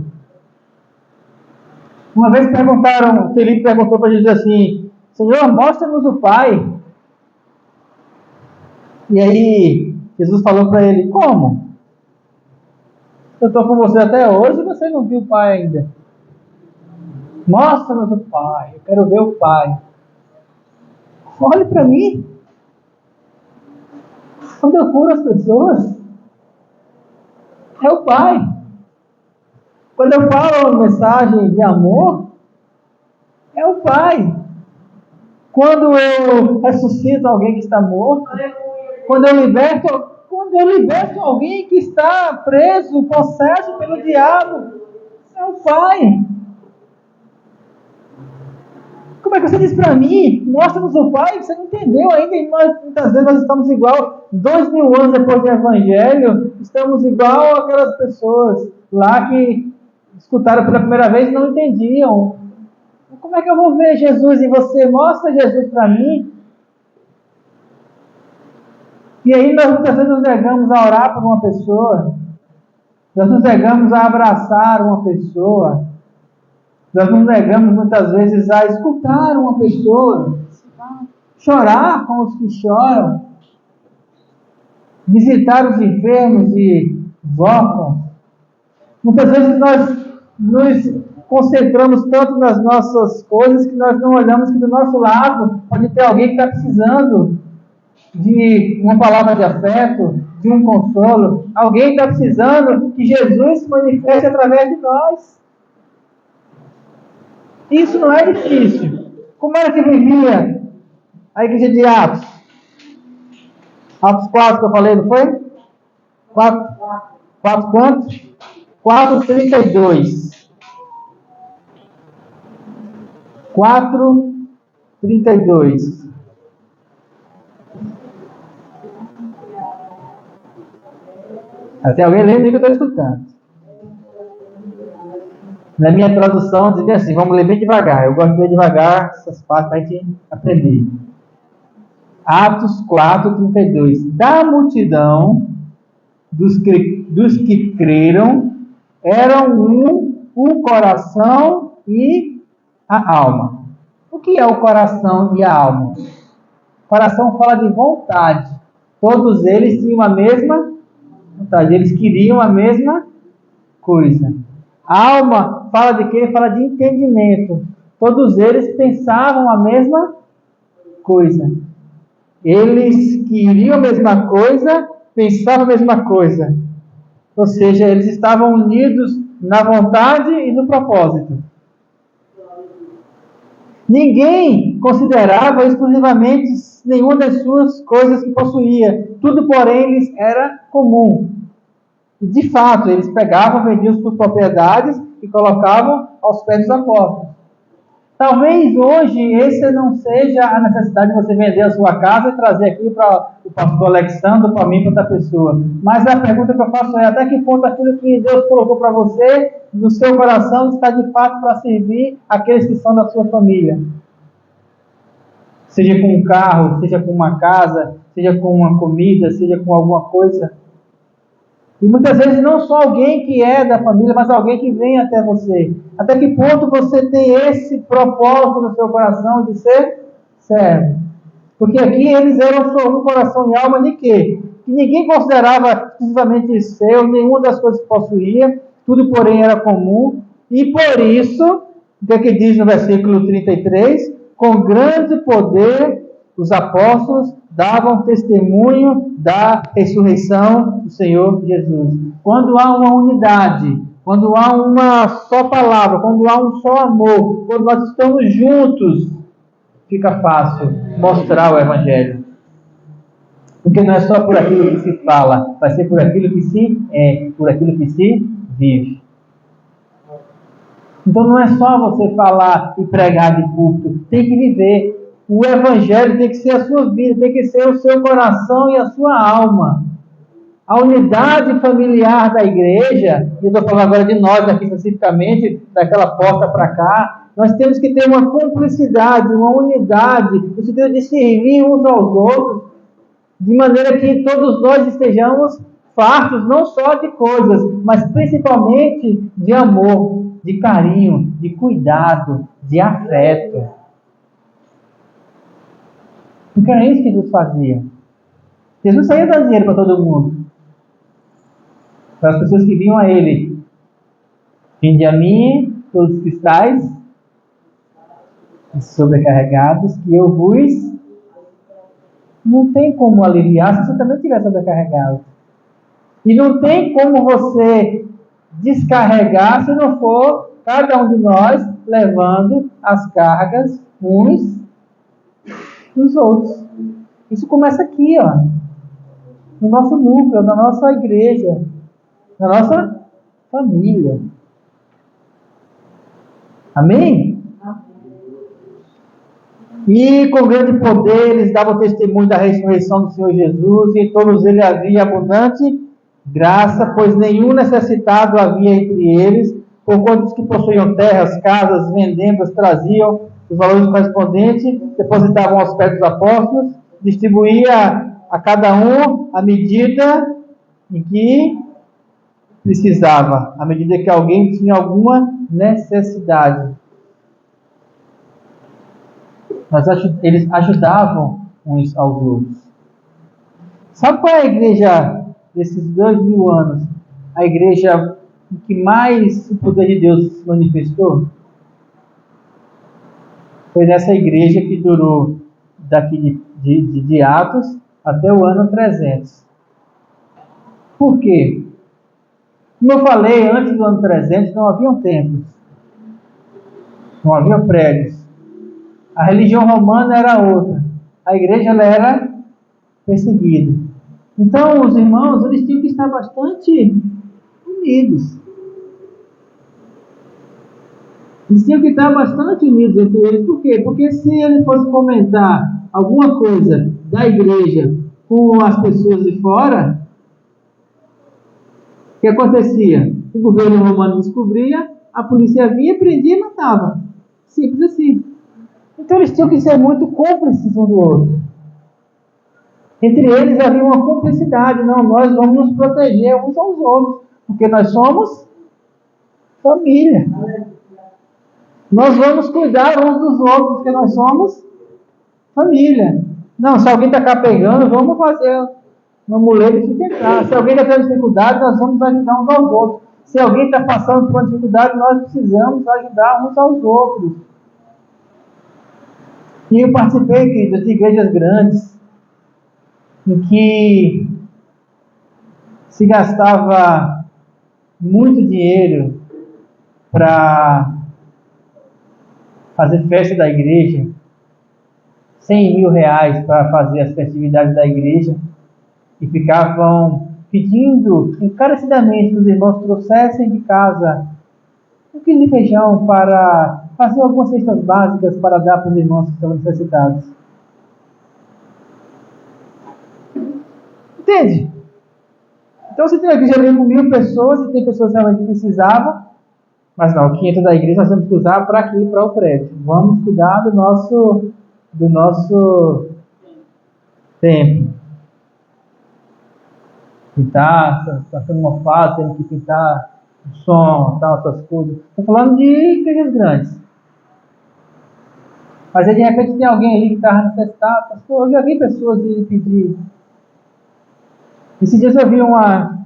S1: Uma vez Felipe perguntou para Jesus assim: Senhor, mostra-nos o Pai. E aí, Jesus falou para ele: como? Eu estou com você até hoje e você não viu o Pai ainda. Mostra-nos o Pai, eu quero ver o Pai. Olhe para mim. Quando eu curo as pessoas, é o Pai. Quando eu falo uma mensagem de amor, é o Pai. Quando eu ressuscito alguém que está morto, quando eu liberto alguém que está preso, possesso pelo diabo, é o Pai. Como é que você diz para mim, mostra-nos o Pai? Você não entendeu ainda, e muitas vezes nós estamos igual, 2000 anos depois do Evangelho, estamos igual aquelas pessoas lá que escutaram pela primeira vez e não entendiam. Como é que eu vou ver Jesus em você? Mostra Jesus para mim. E aí nós muitas vezes nos negamos a orar por uma pessoa, nós nos negamos a abraçar uma pessoa, nós nos negamos muitas vezes a escutar uma pessoa, chorar com os que choram, visitar os enfermos e os órfãos. Muitas vezes nós nos concentramos tanto nas nossas coisas que nós não olhamos que do nosso lado pode ter alguém que está precisando de uma palavra de afeto, de um consolo. Alguém está precisando que Jesus se manifeste através de nós. Isso não é difícil. Como era que vivia a igreja de Atos? Atos 4 que eu falei, não foi? 4 quanto? 4:32. 4:32. Até alguém lembra o que eu estou escutando. Na minha tradução, diz assim, vamos ler bem devagar. Eu gosto de ler devagar essas partes para a gente aprender. Atos 4:32. Da multidão dos que creram, eram o coração e a alma. O que é o coração e a alma? O coração fala de vontade. Todos eles tinham a mesma vontade. Eles queriam a mesma coisa. A alma fala de quê? Fala de entendimento. Todos eles pensavam a mesma coisa. Eles queriam a mesma coisa, pensavam a mesma coisa. Ou seja, eles estavam unidos na vontade e no propósito. Ninguém considerava exclusivamente nenhuma das suas coisas que possuía. Tudo, porém, lhes era comum. E, de fato, eles pegavam, vendiam suas propriedades e colocavam aos pés dos apóstolos. Talvez hoje essa não seja a necessidade de você vender a sua casa e trazer aqui para o pastor Alexandre, para mim, para outra pessoa. Mas a pergunta que eu faço é, até que ponto aquilo que Deus colocou para você, no seu coração, está de fato para servir aqueles que são da sua família? Seja com um carro, seja com uma casa, seja com uma comida, seja com alguma coisa. E muitas vezes não só alguém que é da família, mas alguém que vem até você. Até que ponto você tem esse propósito no seu coração de ser servo? Porque aqui eles eram só um coração e alma de quê? Que ninguém considerava exclusivamente seu, nenhuma das coisas que possuía, tudo porém era comum. E por isso, o que é que diz no versículo 33? Com grande poder os apóstolos davam testemunho da ressurreição do Senhor Jesus. Quando há uma unidade, quando há uma só palavra, quando há um só amor, quando nós estamos juntos, fica fácil mostrar o Evangelho. Porque não é só por aquilo que se fala, vai ser por aquilo que se é, por aquilo que se vive. Então não é só você falar e pregar de púlpito, tem que viver. O Evangelho tem que ser a sua vida, tem que ser o seu coração e a sua alma. A unidade familiar da igreja, e eu estou falando agora de nós aqui especificamente, daquela porta para cá, nós temos que ter uma cumplicidade, uma unidade, no sentido de servir uns aos outros, de maneira que todos nós estejamos fartos não só de coisas, mas principalmente de amor, de carinho, de cuidado, de afeto. Porque era isso que Jesus fazia. Jesus saía dando dinheiro para todo mundo. Para as pessoas que vinham a Ele. Vinde a mim, todos os que estáis sobrecarregados, que eu vos... Não tem como aliviar se você também estiver sobrecarregado. E não tem como você descarregar se não for cada um de nós levando as cargas uns dos outros. Isso começa aqui, ó, no nosso núcleo, na nossa igreja, na nossa família. Amém? E com grande poder eles davam testemunho da ressurreição do Senhor Jesus, e em todos eles havia abundante graça, pois nenhum necessitado havia entre eles, porquanto os que possuíam terras, casas, vendendas, traziam os valores correspondentes, depositavam aos pés dos apóstolos, distribuía a cada um a medida em que precisava, à medida que alguém tinha alguma necessidade. Eles ajudavam uns aos outros. Sabe qual é a igreja desses 2000 anos? A igreja em que mais o poder de Deus se manifestou? Foi nessa igreja que durou daqui de Atos até o ano 300. Por quê? Como eu falei, antes do ano 300 não haviam templos, não haviam prédios. A religião romana era outra. A igreja ela era perseguida. Então, os irmãos, eles tinham que estar bastante unidos. Eles tinham que estar bastante unidos entre eles. Por quê? Porque se ele fosse comentar alguma coisa da igreja com as pessoas de fora, o que acontecia? O governo romano descobria, a polícia vinha, prendia e matava. Simples assim. Então eles tinham que ser muito cúmplices um do outro. Entre eles havia uma cumplicidade. Não, nós vamos nos proteger uns aos outros, porque nós somos família. Nós vamos cuidar uns dos outros, porque nós somos família. Não, se alguém está capengando, vamos fazer uma muleta e sustentar. Se alguém está tendo dificuldade, nós vamos ajudar uns aos outros. Se alguém está passando por uma dificuldade, nós precisamos ajudar uns aos outros. E eu participei, queridos, de igrejas grandes, em que se gastava muito dinheiro para fazer festa da igreja, 100 mil reais para fazer as festividades da igreja, e ficavam pedindo encarecidamente que os irmãos trouxessem de casa um quilo de feijão para fazer algumas cestas básicas para dar para os irmãos que estão necessitados. Entende? Então você tem uma igreja ali com 1000 pessoas e tem pessoas que realmente precisavam, mas não, o 500 da igreja nós temos que usar para aqui, para o prédio. Vamos cuidar do nosso templo. Pintar, passando mofado, tendo que pintar o som, tal, essas coisas. Estou falando de igrejas grandes. Mas aí de repente tem alguém ali que estava necessitado. Pastor, eu já vi pessoas irem pedir. Esses dias eu vi numa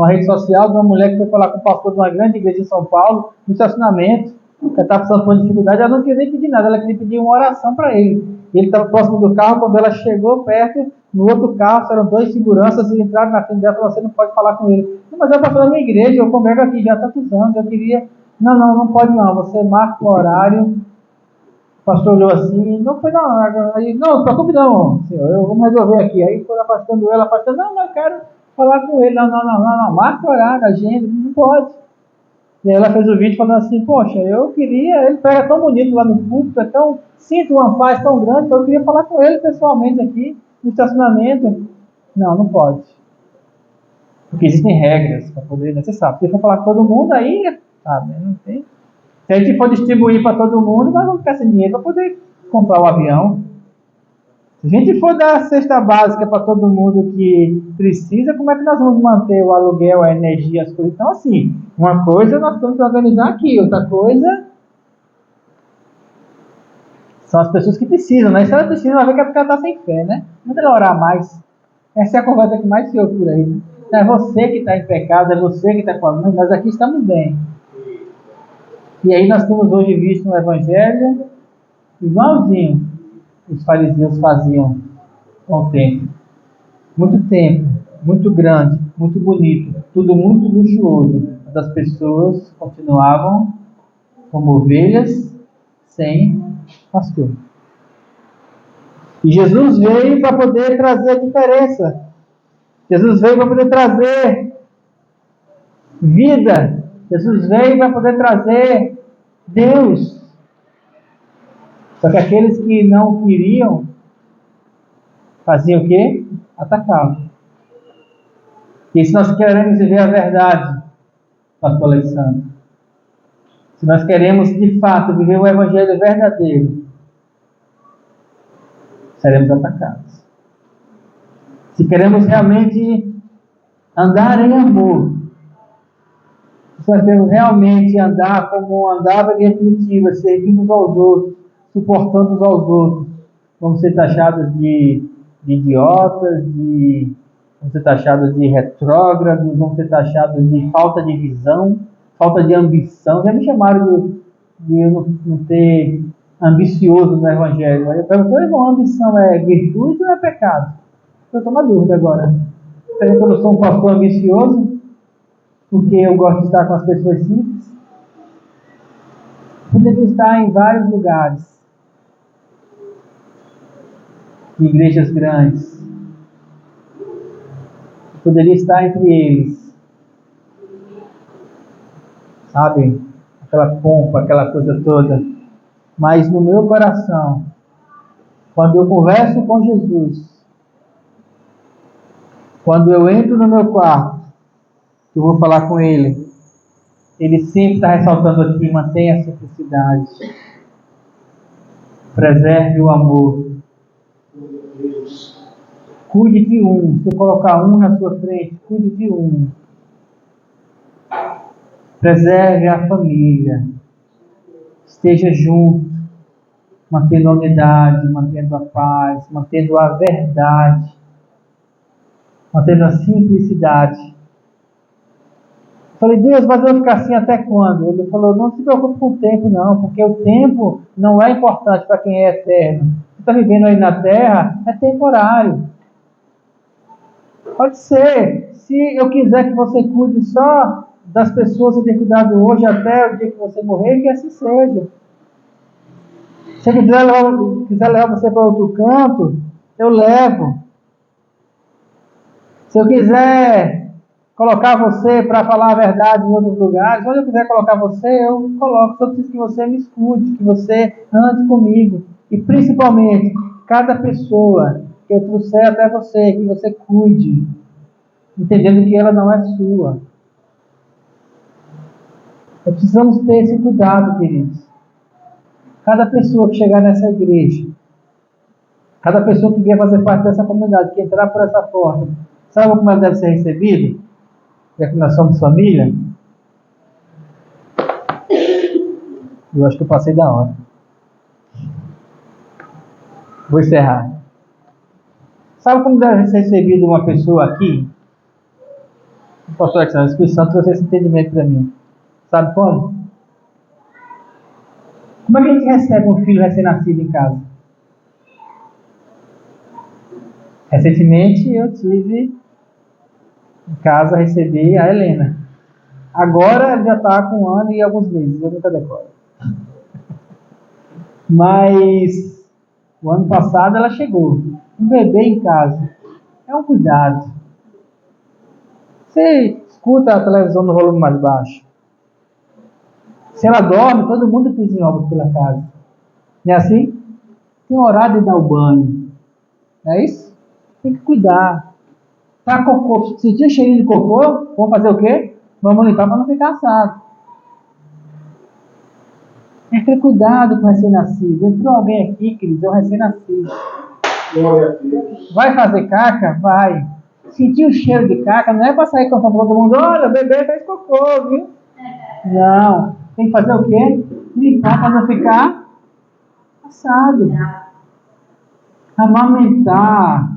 S1: rede social de uma mulher que foi falar com o pastor de uma grande igreja em São Paulo, no estacionamento. Ela estava passando por dificuldade, ela não queria nem pedir nada, ela queria pedir uma oração para ele. Ele estava próximo do carro, quando ela chegou perto, no outro carro, eram 2 seguranças e entraram na frente dela e falaram: você não pode falar com ele. Não, mas eu estou falando na minha igreja, eu congrego aqui já há tantos anos, eu queria... Não pode não, você marca o horário. O pastor olhou assim, não foi não, aí, não preocupe não, senhor, eu vou resolver aqui. Aí foi afastando ela, não, eu quero falar com ele, não, marca o horário, agenda, não pode. E aí ela fez o vídeo falando assim: poxa, eu queria, ele pega tão bonito lá no púlpito, é tão, sinto uma paz tão grande, eu queria falar com ele pessoalmente aqui, no estacionamento. Não pode. Porque existem regras para poder, você sabe, se for falar com todo mundo, aí, sabe, não tem. Se a gente for distribuir para todo mundo, nós vamos ficar sem dinheiro para poder comprar o avião. Se a gente for dar a cesta básica para todo mundo que precisa, como é que nós vamos manter o aluguel, a energia, as coisas? Então, assim, uma coisa nós temos que organizar aqui, outra coisa são as pessoas que precisam, né? Se ela precisa, ela vai ver que é porque ela está sem fé, né? Não ela orar mais. Essa é a conversa que mais se ouve por aí. Né? É você que está em pecado, é você que está falando, mas aqui estamos bem. E aí nós temos hoje visto no Evangelho igualzinho os fariseus faziam com o templo. Muito templo, muito grande, muito bonito, tudo muito luxuoso. Mas as pessoas continuavam como ovelhas sem pastor. E Jesus veio para poder trazer a diferença. Jesus veio para poder trazer vida. Jesus veio para poder trazer Deus. Só que aqueles que não queriam faziam o quê? Atacavam. E se nós queremos viver a verdade, pastor Alexandre, se nós queremos de fato viver o evangelho verdadeiro, seremos atacados. Se queremos realmente andar em amor, se nós queremos realmente andar como andava em definitiva, servindo uns aos outros, suportando uns aos outros, vamos ser taxados de idiotas, de vamos ser taxados de retrógrados, vamos ser taxados de falta de visão, falta de ambição. Já me chamaram de eu não ter ambicioso no Evangelho. Aí eu pergunto, irmão, ambição é virtude ou é pecado? Eu estou na dúvida agora. Será que eu não sou um pastor ambicioso? Porque eu gosto de estar com as pessoas simples? Poderia estar em vários lugares. De igrejas grandes. Poderia estar entre eles. Sabe? Aquela pompa, aquela coisa toda. Mas no meu coração, quando eu converso com Jesus, quando eu entro no meu quarto, eu vou falar com Ele, Ele sempre está ressaltando aqui, mantenha a simplicidade, preserve o amor, cuide de um. Se eu colocar um na sua frente, cuide de um. Preserve a família, esteja junto, mantendo a unidade, mantendo a paz, mantendo a verdade, mantendo a simplicidade. Eu falei, Deus, mas eu vou ficar assim até quando? Ele falou, não se preocupe com o tempo não, porque o tempo não é importante para quem é eterno. Você está vivendo aí na terra, é temporário. Pode ser, se eu quiser que você cuide só das pessoas que tem cuidado hoje até o dia que você morrer, que assim seja. Se eu quiser levar você para outro canto, eu levo. Se eu quiser colocar você para falar a verdade em outros lugares, onde eu quiser colocar você, eu coloco. Só preciso que você me escute, que você ande comigo. E principalmente, cada pessoa que eu trouxer até você, que você cuide, entendendo que ela não é sua. Nós precisamos ter esse cuidado, queridos. Cada pessoa que chegar nessa igreja, cada pessoa que vier fazer parte dessa comunidade, que entrar por essa porta, sabe como ela deve ser recebida? Já que nós somos família? Eu acho que eu passei da hora. Vou encerrar. Sabe como deve ser recebida uma pessoa aqui? Pastor Alexandre, o Espírito Santo trouxe esse entendimento para mim. Sabe como? Como é que a gente recebe um filho recém-nascido em casa? Recentemente eu tive em casa, recebi a Helena. Agora ela já está com 1 ano e alguns meses, eu nunca decoro. Mas o ano passado ela chegou. Um bebê em casa. É um cuidado. Você escuta a televisão no volume mais baixo. Se ela dorme, todo mundo pisa em ovos pela casa. Não é assim? Tem horário de dar o banho. Não é isso? Tem que cuidar. Tá cocô. Se tinha cheirinho de cocô, vamos fazer o quê? Vamos limpar para não ficar assado. Tem que ter cuidado com o recém-nascido. Entrou alguém aqui, queridos, é um recém-nascido. Vai fazer caca? Vai. Sentir o cheiro de caca, não é para sair contando para todo mundo, olha, o bebê fez cocô, viu? Não. Tem que fazer o quê? Limpar para não ficar assado. Amamentar.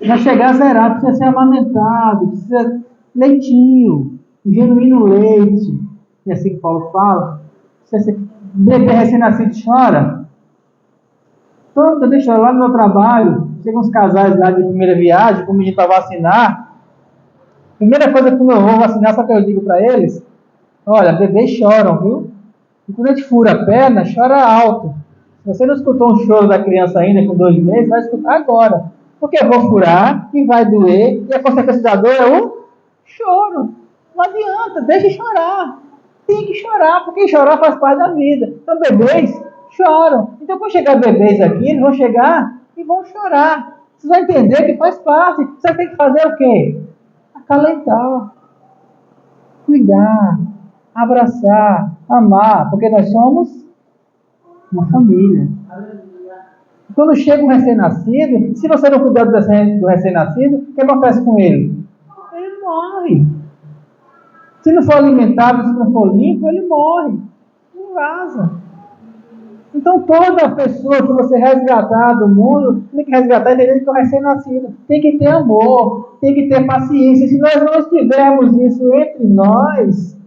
S1: Vai chegar zerado, precisa ser amamentado, precisa leitinho, um genuíno leite. É assim que Paulo fala. Bebê recém-nascido chora. Toda vez que eu lá no meu trabalho, chegam uns casais lá de primeira viagem, com o menino para vacinar. Primeira coisa que eu vou vacinar, só que eu digo para eles, olha, bebês choram, viu? E quando a gente fura a perna, chora alto. Se você não escutou um choro da criança ainda com 2 meses, vai escutar agora. Porque eu vou furar e vai doer, e a consequência da dor é o choro. Não adianta, deixe chorar. Tem que chorar, porque chorar faz parte da vida. Então, bebês choram. Então, quando chegar bebês aqui, eles vão chegar e vão chorar. Vocês vão entender que faz parte. Você tem que fazer o quê? Acalentar, cuidar, abraçar, amar, porque nós somos uma família. Quando chega um recém-nascido, se você não cuidar do recém-nascido, o que acontece com ele? Ele morre. Se não for alimentado, se não for limpo, ele morre. Não vaza. Então, toda pessoa que você resgatar do mundo, tem que resgatar entendendo que é um recém-nascido. Tem que ter amor, tem que ter paciência. Se nós não tivermos isso entre nós,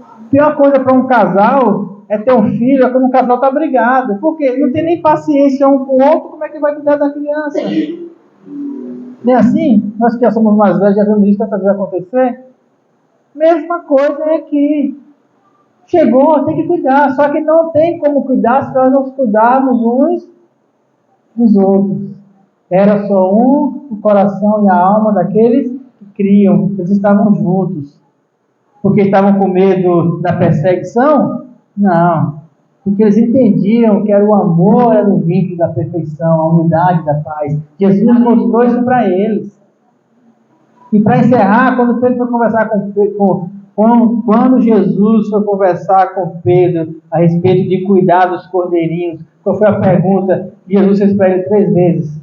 S1: a pior coisa para um casal é ter um filho, é quando um casal está brigado. Por quê? Não tem nem paciência um com o outro, como é que vai cuidar da criança? Não é assim? Nós que já somos mais velhos, já vimos isso tantas vezes acontecer. Mesma coisa é que chegou, tem que cuidar, só que não tem como cuidar se nós não cuidarmos uns dos outros. Era só o coração e a alma daqueles que criam, eles estavam juntos. Porque estavam com medo da perseguição? Não. Porque eles entendiam que era o amor, era o vínculo da perfeição, a unidade da paz. Jesus mostrou isso para eles. E para encerrar, quando Pedro foi conversar quando Jesus foi conversar com Pedro a respeito de cuidar dos cordeirinhos, qual foi a pergunta? Jesus fez para ele 3 vezes.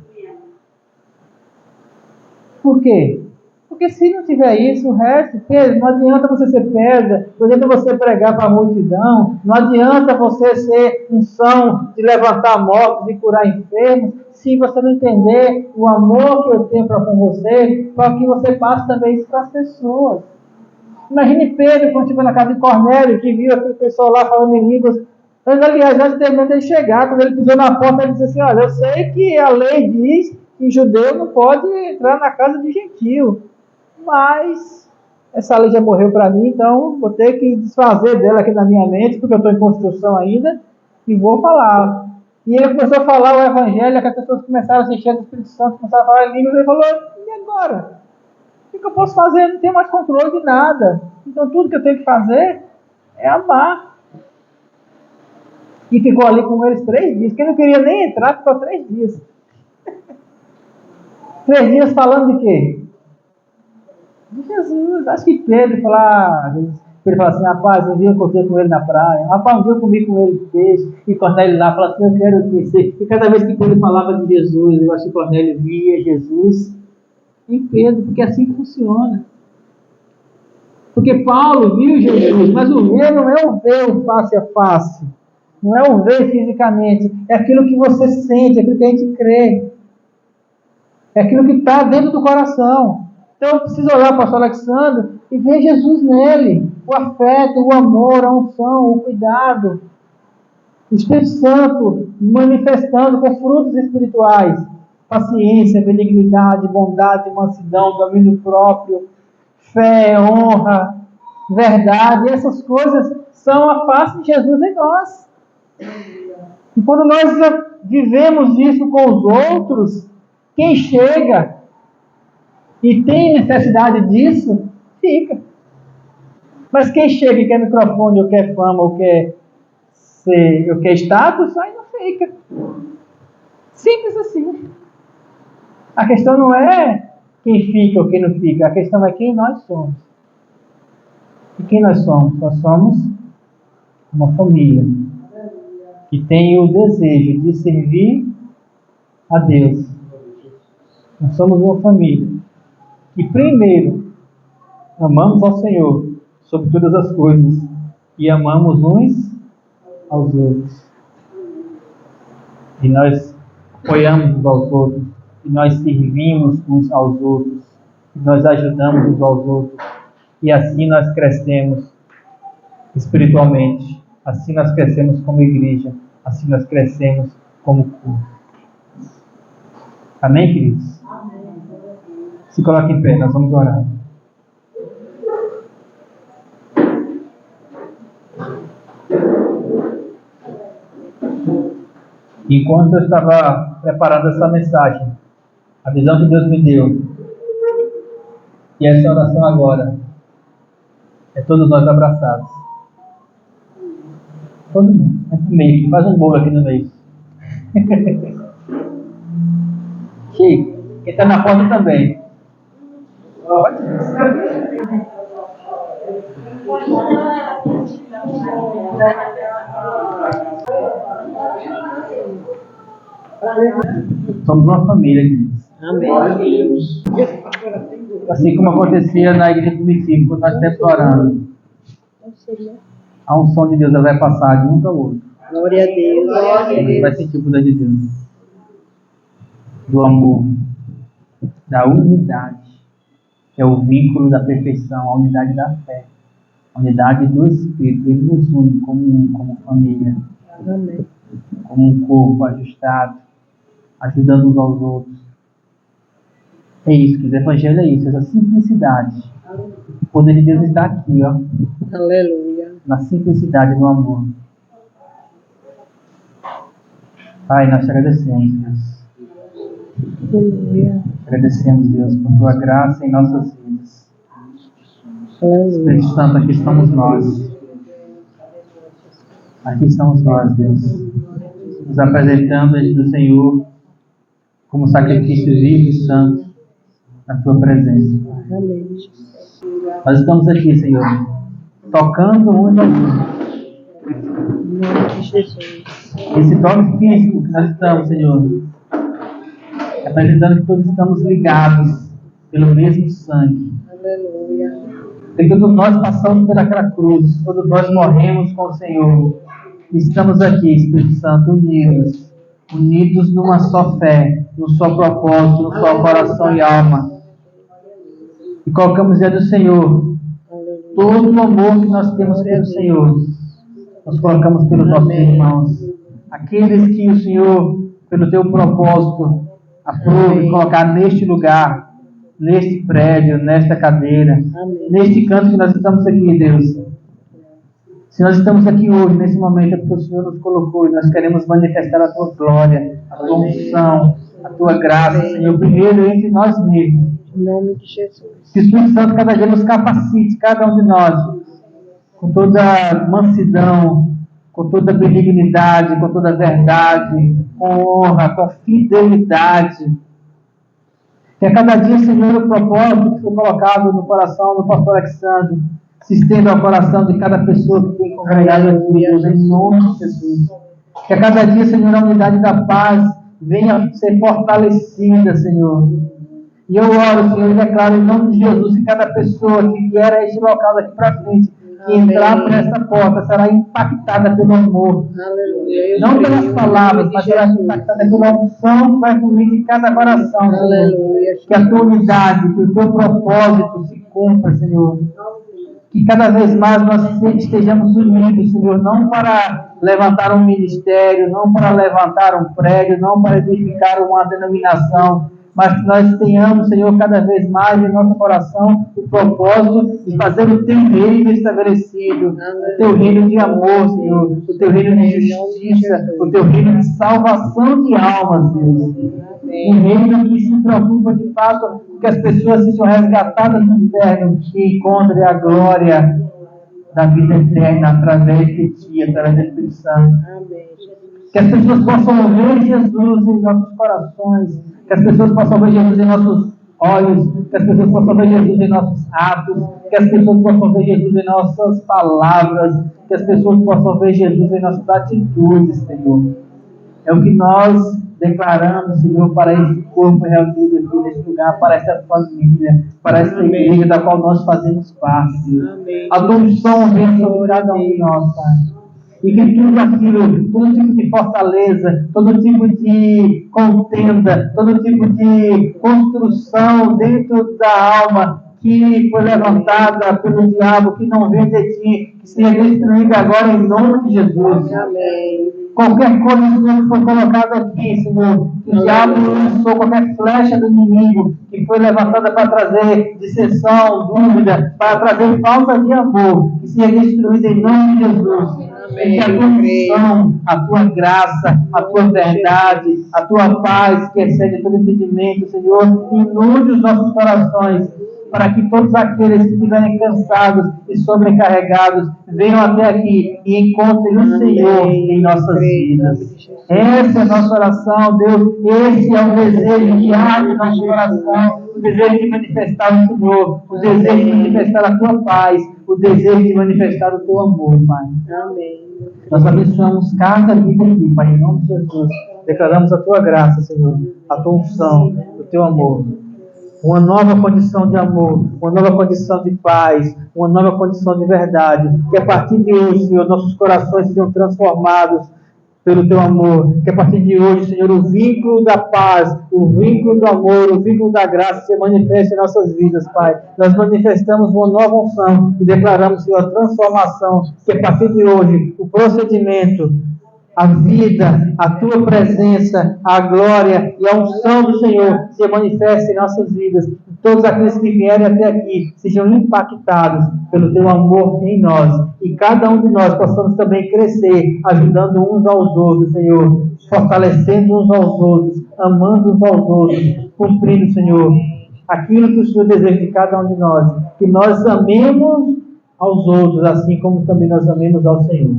S1: Por quê? Porque se não tiver isso, o resto, Pedro, não adianta você ser pedra, não adianta você pregar para a multidão, não adianta você ser unção de levantar mortos e curar enfermos, se você não entender o amor que eu tenho para com você, para que você passe também isso para as pessoas. Imagine Pedro quando chegou na casa de Cornélio, que viu aquele pessoal lá falando em línguas. Aliás, antes de ele chegar, quando ele pisou na porta, ele disse assim: olha, eu sei que a lei diz que judeu não pode entrar na casa de gentio, mas essa lei já morreu para mim, então vou ter que desfazer dela aqui na minha mente, porque eu estou em construção ainda, e vou falar. E ele começou a falar o evangelho, que as pessoas começaram a se encher do Espírito Santo, começaram a falar em línguas, e ele falou: e agora? O que eu posso fazer? Eu não tenho mais controle de nada. Então tudo que eu tenho que fazer é amar. E ficou ali com eles 3 dias, porque ele não queria nem entrar, ficou 3 dias. 3 dias falando de quê? De Jesus. Acho que Pedro fala assim: rapaz, um dia eu encontrei com ele na praia, rapaz, um dia eu comi com ele peixe, e Cornélio lá fala assim: eu quero conhecer. E cada vez que Pedro falava de Jesus, eu acho que Cornélio via Jesus em Pedro, porque é assim que funciona. Porque Paulo viu Jesus, mas o ver não é o ver face a face, não é o ver fisicamente, é aquilo que você sente, é aquilo que a gente crê, é aquilo que está dentro do coração. Então eu preciso olhar para o pastor Alexandre e ver Jesus nele, o afeto, o amor, a unção, o cuidado, o Espírito Santo manifestando com frutos espirituais. Paciência, benignidade, bondade, mansidão, domínio próprio, fé, honra, verdade. Essas coisas são a face de Jesus em nós. E quando nós vivemos isso com os outros, quem chega e tem necessidade disso, fica. Mas quem chega e quer microfone, ou quer fama, ou quer status, aí não fica. Simples assim. A questão não é quem fica ou quem não fica, a questão é quem nós somos. E quem nós somos? Nós somos uma família que tem o desejo de servir a Deus. Nós somos uma família que primeiro amamos ao Senhor sobre todas as coisas e amamos uns aos outros. E nós apoiamos uns aos outros. E nós servimos uns aos outros, e nós ajudamos uns aos outros, e assim nós crescemos espiritualmente, assim nós crescemos como igreja, assim nós crescemos como corpo. Amém, queridos? Amém. Se coloque em pé, nós vamos orar. Enquanto eu estava preparando essa mensagem, a visão que Deus me deu, e essa oração agora, é todos nós abraçados. Todo mundo. É pro meio, faz um bolo aqui no meio. Chico, quem está na porta também. Somos uma família, queridos. Amém. Assim como acontecia na igreja primitiva, quando nós estamos orando, a unção de Deus ela vai passar de um para o outro.
S4: Glória a Deus.
S1: Você vai sentir o poder de Deus. Do amor. Da unidade. Que é o vínculo da perfeição. A unidade da fé. A unidade do Espírito. Ele nos une como família.
S4: Amém.
S1: Como um corpo ajustado. Ajudando uns aos outros. É isso, que o Evangelho é isso, essa simplicidade. O poder de Deus está aqui, ó.
S4: Aleluia.
S1: Na simplicidade do amor. Pai, nós te agradecemos, Deus.
S4: Aleluia.
S1: Agradecemos, Deus, por tua graça em nossas vidas.
S4: Aleluia.
S1: Espírito Santo, aqui estamos nós. Aqui estamos nós, Deus. Nos apresentando diante do Senhor como sacrifício vivo e santo na tua presença.
S4: Amém.
S1: Nós estamos aqui, Senhor, tocando uns aos outros.
S4: Em nome de Jesus.
S1: Esse toque físico que nós estamos, Senhor, apresentando que todos estamos ligados pelo mesmo sangue.
S4: Aleluia.
S1: E todos nós passamos pelaquela cruz, todos nós morremos com o Senhor. Estamos aqui, Espírito Santo, unidos numa só fé, num só propósito, num só coração e alma. E colocamos diante do Senhor todo o amor que nós temos pelo Senhor. Nós colocamos pelos nossos irmãos. Aqueles que o Senhor, pelo teu propósito, aprove colocar neste lugar, neste prédio, nesta cadeira, neste canto que nós estamos aqui, Deus. Se nós estamos aqui hoje, nesse momento, é porque o Senhor nos colocou e nós queremos manifestar a tua glória, a tua unção, a tua graça, Senhor, primeiro entre nós mesmos.
S4: Em nome de Jesus.
S1: Que o Espírito Santo cada dia nos capacite, cada um de nós, com toda mansidão, com toda benignidade, com toda verdade, com honra, com fidelidade. Que a cada dia, Senhor, o propósito que foi colocado no coração do pastor Alexandre se estenda ao coração de cada pessoa que tem congregado aqui, Deus, em nome de Jesus. Que a cada dia, Senhor, a unidade da paz venha ser fortalecida, Senhor. E eu oro, Senhor, e declaro em nome de Jesus que cada pessoa que vier a este local daqui para frente, que entrar por essa porta, será impactada pelo amor.
S4: Aleluia.
S1: Não pelas palavras, mas será impactada pela unção que vai fluir de cada coração, Senhor.
S4: Aleluia.
S1: Que a tua unidade, que o teu propósito se cumpra, Senhor. Que cada vez mais nós estejamos unidos, Senhor, não para levantar um ministério, não para levantar um prédio, não para edificar uma denominação, mas que nós tenhamos, Senhor, cada vez mais em nosso coração o propósito de fazer o teu reino estabelecido, o teu reino de amor, Senhor, o teu reino de justiça, o teu reino de salvação de almas, Deus. Um reino que se preocupa de fato que as pessoas sejam resgatadas do inferno e encontrem a glória da vida eterna através de Ti, através do Espírito Santo. Que as pessoas possam ver Jesus em nossos corações, que as pessoas possam ver Jesus em nossos olhos, que as pessoas possam ver Jesus em nossos atos, que as pessoas possam ver Jesus em nossas palavras, que as pessoas possam ver Jesus em nossas atitudes, Senhor. É o que nós declaramos, Senhor, para este corpo reunido aqui neste lugar, para esta família, para esta igreja da qual nós fazemos parte, Deus. A tua unção vem sobre cada um de nós, Pai. E que tudo aquilo, todo tipo de fortaleza, todo tipo de contenda, todo tipo de construção dentro da alma que foi levantada pelo diabo, que não vem de Ti, que seja destruída agora em nome de Jesus.
S4: Amém.
S1: Qualquer coisa que foi colocada aqui, Senhor, que o diabo lançou, qualquer flecha do inimigo que foi levantada para trazer dissensão, dúvida, para trazer falta de amor, que seja destruída em nome de Jesus. Que a tua unção, a tua graça, a tua verdade, a tua paz, que excede todo entendimento, Senhor, inunde os nossos corações, para que todos aqueles que estiverem cansados e sobrecarregados venham até aqui e encontrem o Senhor em nossas vidas. Essa é a nossa oração, Deus. Esse é o desejo que há no nosso coração, o desejo de manifestar o Senhor, o desejo de manifestar a tua paz, o desejo de manifestar o teu amor, Pai.
S4: Amém.
S1: Nós abençoamos cada vida aqui, Pai, em nome de Jesus. Declaramos a tua graça, Senhor, a tua unção, o teu amor. Uma nova condição de amor, uma nova condição de paz, uma nova condição de verdade. Que a partir de hoje, Senhor, nossos corações sejam transformados pelo teu amor. Que a partir de hoje, Senhor, o vínculo da paz, o vínculo do amor, o vínculo da graça se manifeste em nossas vidas, Pai. Nós manifestamos uma nova unção e declaramos, Senhor, a transformação. Que a partir de hoje, o procedimento, a vida, a tua presença, a glória e a unção do Senhor se manifestem em nossas vidas. E todos aqueles que vierem até aqui sejam impactados pelo teu amor em nós. E cada um de nós possamos também crescer, ajudando uns aos outros, Senhor. Fortalecendo uns aos outros, amando uns aos outros, cumprindo, Senhor, aquilo que o Senhor deseja de cada um de nós. Que nós amemos aos outros, assim como também nós amemos ao Senhor.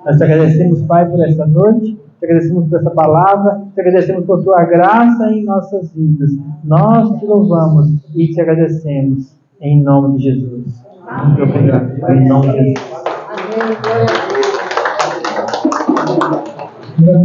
S1: Nós te agradecemos, Pai, por esta noite, te agradecemos por essa palavra, te agradecemos por tua graça em nossas vidas. Nós te louvamos e te agradecemos em nome de Jesus. Muito obrigado, Pai, em nome de Jesus.
S2: Amém. Glória a Deus.